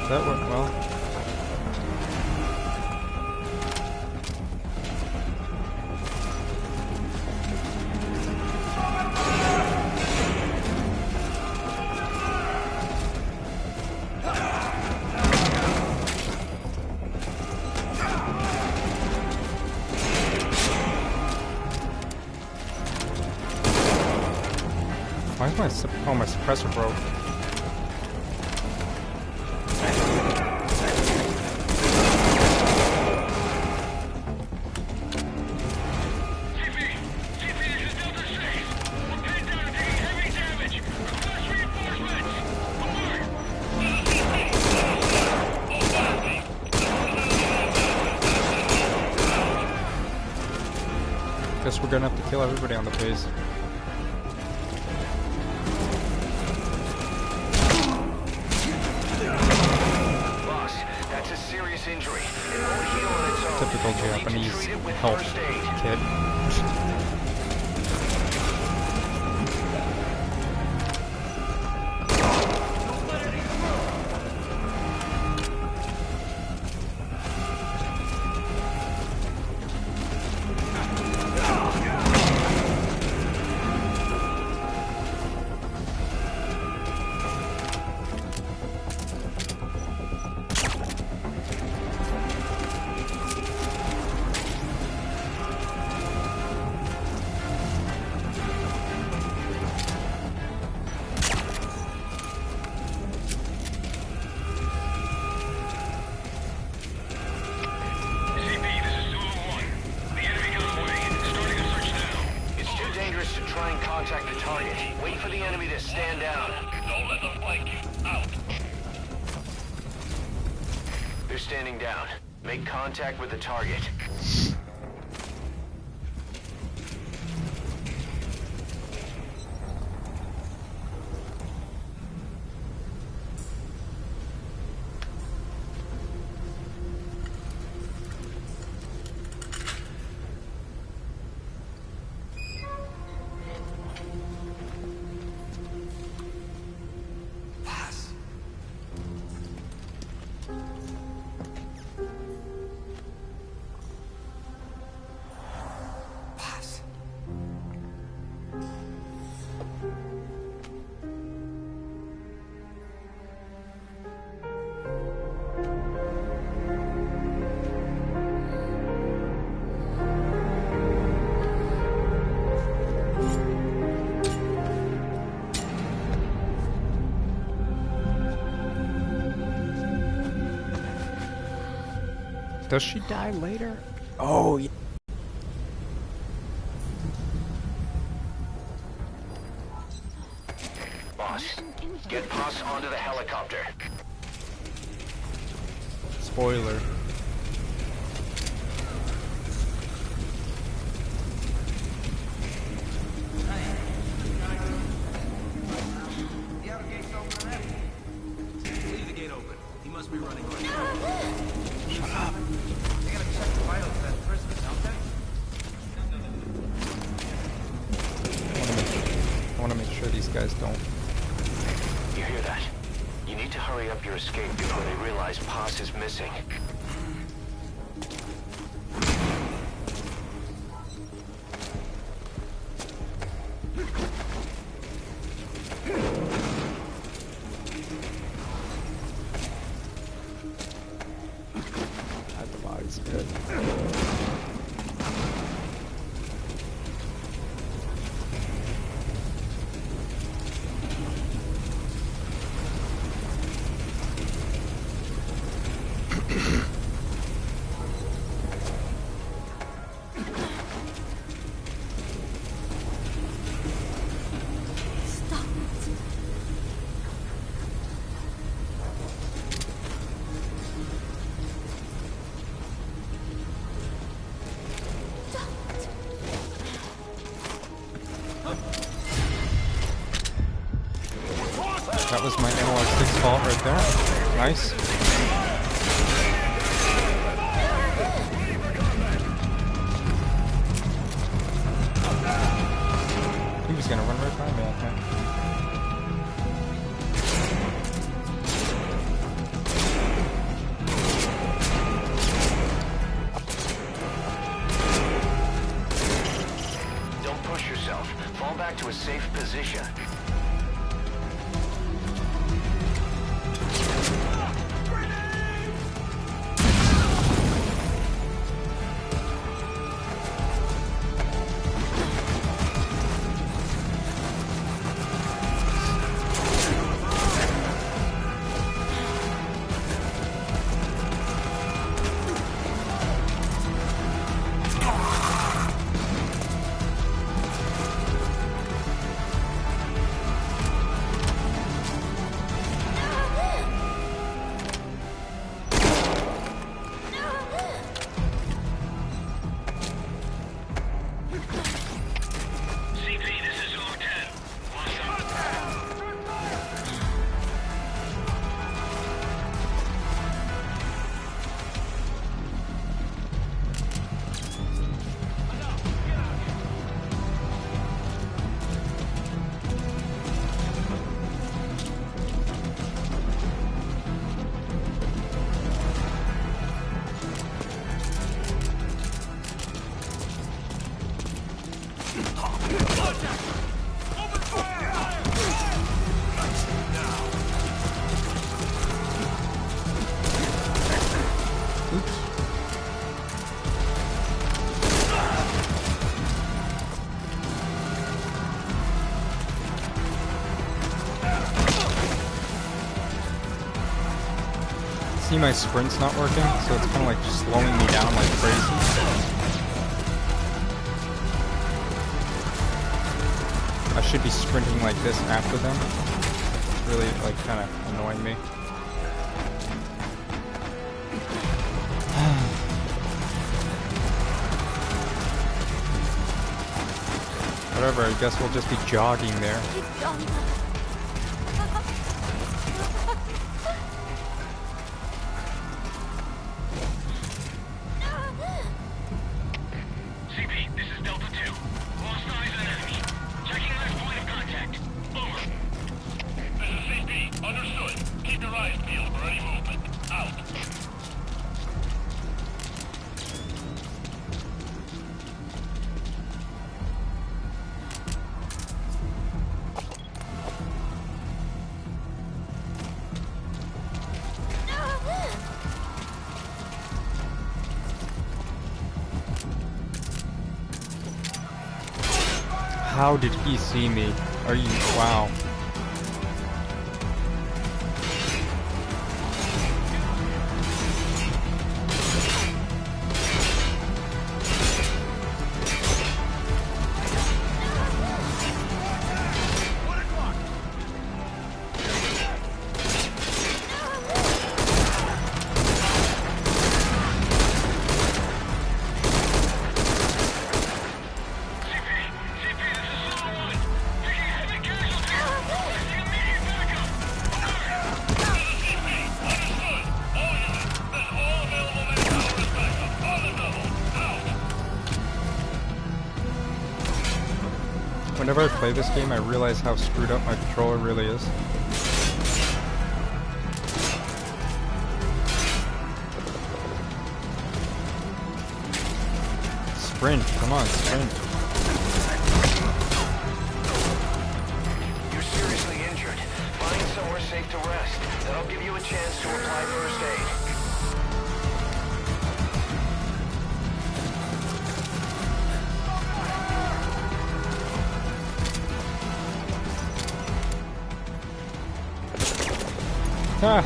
That worked well. Why is my suppressor broke? Guess we're gonna have to kill everybody on the base. Boss, that's a serious injury. It won't heal on its own. Typical Japanese health kid. Wait for the enemy to stand down. Don't let them flank you. Out. They're standing down. Make contact with the target. Does she die later? Oh, yeah. Boss, get Boss onto the helicopter. Spoiler. Leave the gate open. He must be running right now. Shut up. They gotta check the vitals of that prisoner, don't they? I want to make sure these guys don't. You hear that? You need to hurry up your escape before they realize Boss is missing. The body's good. Stop it. That was my NLR6 fault right there. Nice. He was gonna run right by me, I think. Don't push yourself. Fall back to a safe position. See, my sprint's not working, so it's kind of like slowing me down like crazy. I I should be sprinting like this after them. It's really, like, kind of annoying me. Whatever, I guess we'll just be jogging there. CP, this is Delta 2. Lost eyes on enemy. Checking last point of contact. Over. This is CP. Understood. Keep your eyes peeled for any movement. Out. How did he see me? Are you... wow. Whenever I play this game, I realize how screwed up my controller really is. Sprint, come on, sprint. You're seriously injured. Find somewhere safe to rest. That'll give you a chance to apply first aid. Ah.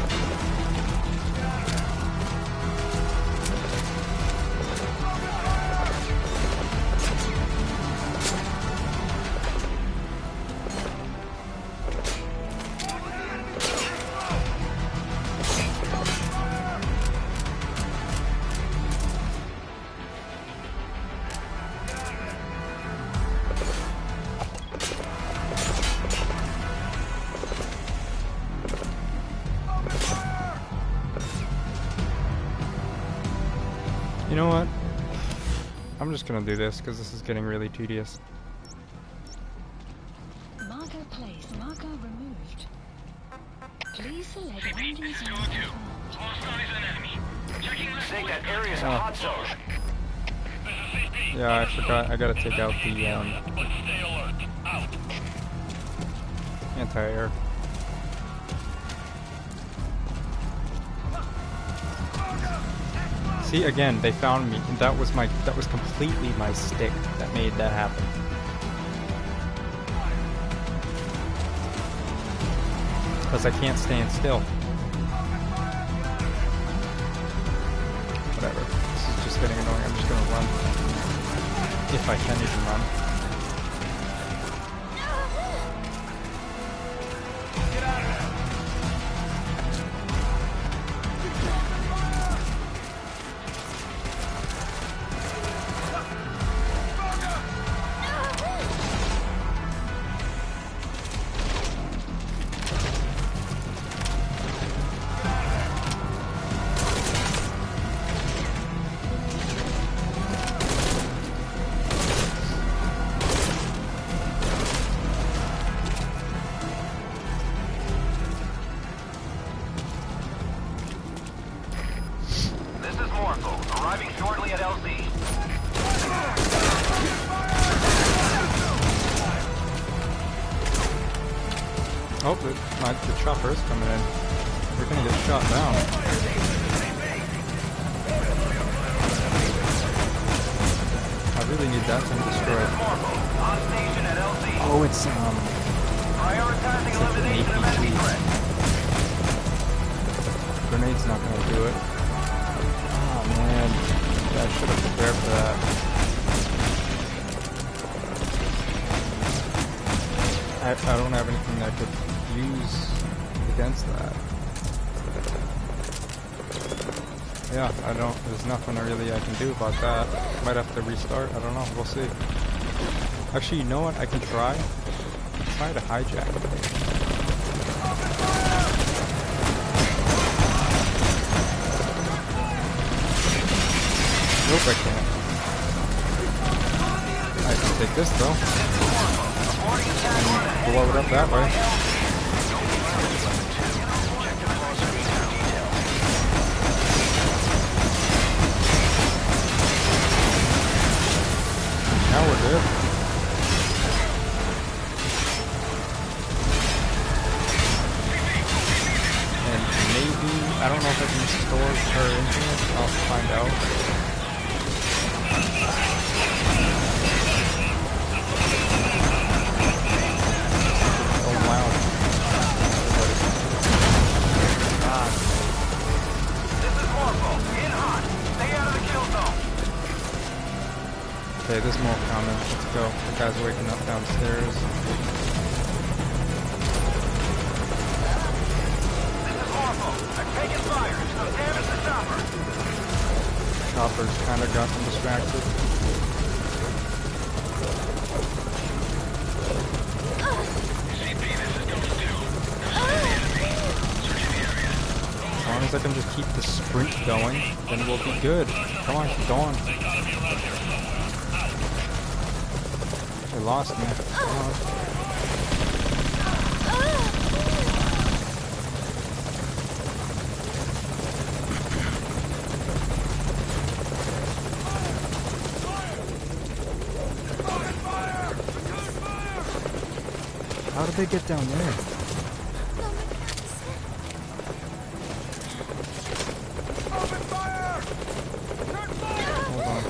You know what? I'm just gonna do this because this is getting really tedious. Marker placed. Marker removed. Please select CP, landing this is zone. Delta 2. Lost eyes on enemy. Checking last Snake, point that of area's a contact. hot zone. This is CP. Yeah, I Understood. forgot. I gotta take out the But stay alert. Out. anti-air. See, again, they found me. That was completely my stick that made that happen. Because I can't stand still. Whatever. This is just getting annoying. I'm just gonna run. If I can even run. Arriving shortly at LZ. Oh, the chopper is coming in. We're gonna get shot down. I really need that thing destroyed. Oh, it's an APG. Grenade's not gonna do it. Oh man, yeah, I should have prepared for that. I don't have anything that I could use against that. Yeah, there's nothing really I can do about that. Might have to restart, I don't know, we'll see. Actually, you know what, I can try. Try to hijack it. Nope, I can't. I can take this though. And blow it up that way. Now we're good. And maybe, I don't know if I can store her in here. I'll find out. Oh wow. This is Morpho. In hot. Stay out of the kill zone. Okay, there's more coming. Let's go. The guy's waking up downstairs. This is Morpho. I'm taking fire. Some damage to chopper. Chopper's kind of got distracted. CP, this is Ghost 2. There's the enemy. Searching the area. As long as I can just keep the sprint going, then we'll be good. Come on, keep going. They lost me. Come on. How did they get down there? Hold on.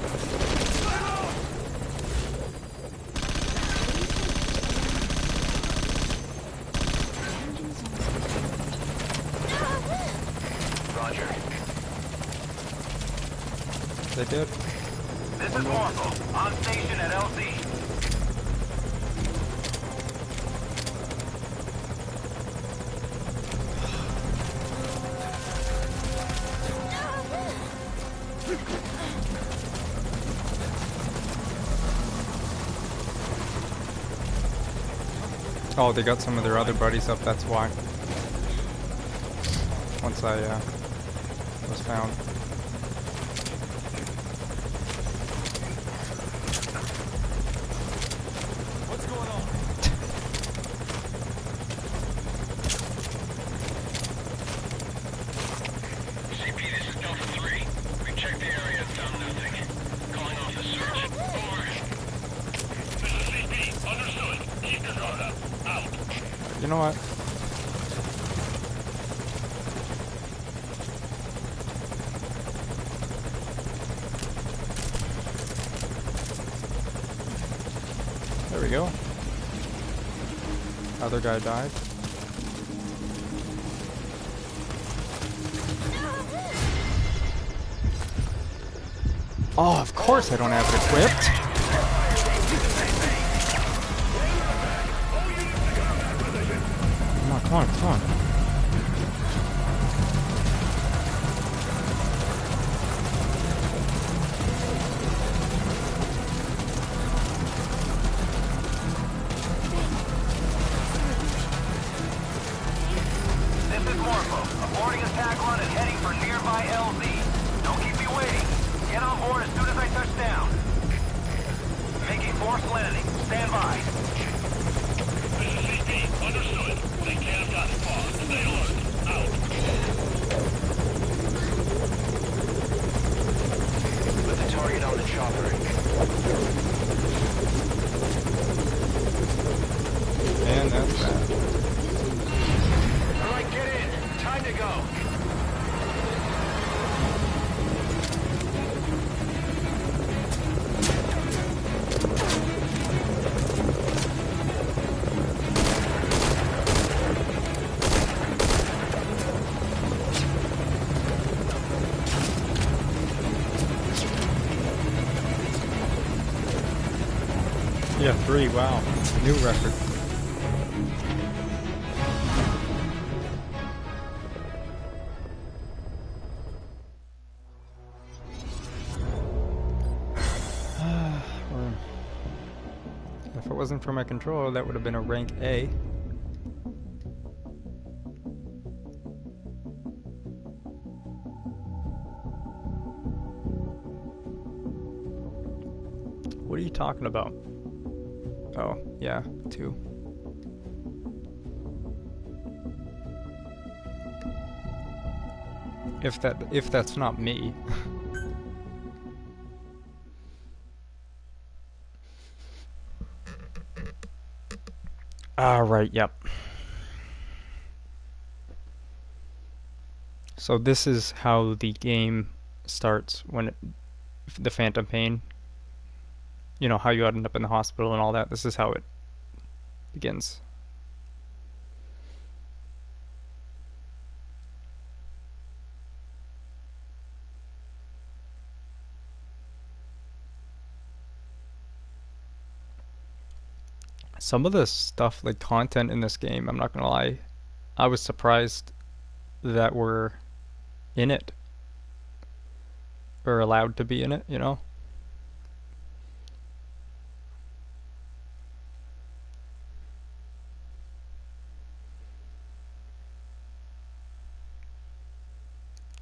Roger. They did. This is Morpho. On station at LZ. Oh, they got some of their other buddies up, that's why. Once I was found. What's going on? CP, this is Delta 3. We checked the area and found nothing. Calling off the search. Over. This is CP. Understood. Keep your guard up. Out. You know what? There we go. Other guy died. Oh, of course I don't have it equipped. Come on, come on. This is Morpho. Aborting attack run and heading for nearby LZ. Don't keep me waiting. Get on board as soon as I touch down. Making force landing. Stand by. This is CP. Understood. They can't have gotten far. Stay alert. Out. Put the target on the chopper. And that's that. All right, get in. Time to go. Yeah, 3, wow. New record. wasn't for my controller, that would have been a rank A. What are you talking about? Oh, yeah, 2. If that's not me. Right, yep. So this is how the game starts when the Phantom Pain, you know, how you end up in the hospital and all that. This is how it begins. Some of the stuff, like content in this game, I'm not gonna lie, I was surprised that we're in it. Or allowed to be in it, you know?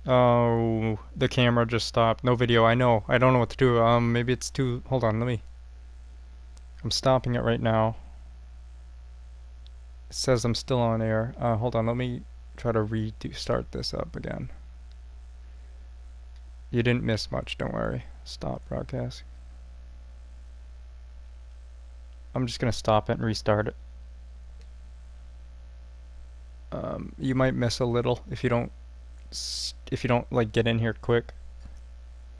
Oh, the camera just stopped. No video, I know. I don't know what to do. Maybe it's too... Hold on, I'm stopping it right now. It says I'm still on air. Hold on, let me try to start this up again. You didn't miss much, don't worry. Stop broadcast. I'm just gonna stop it and restart it. You might miss a little if you don't like get in here quick.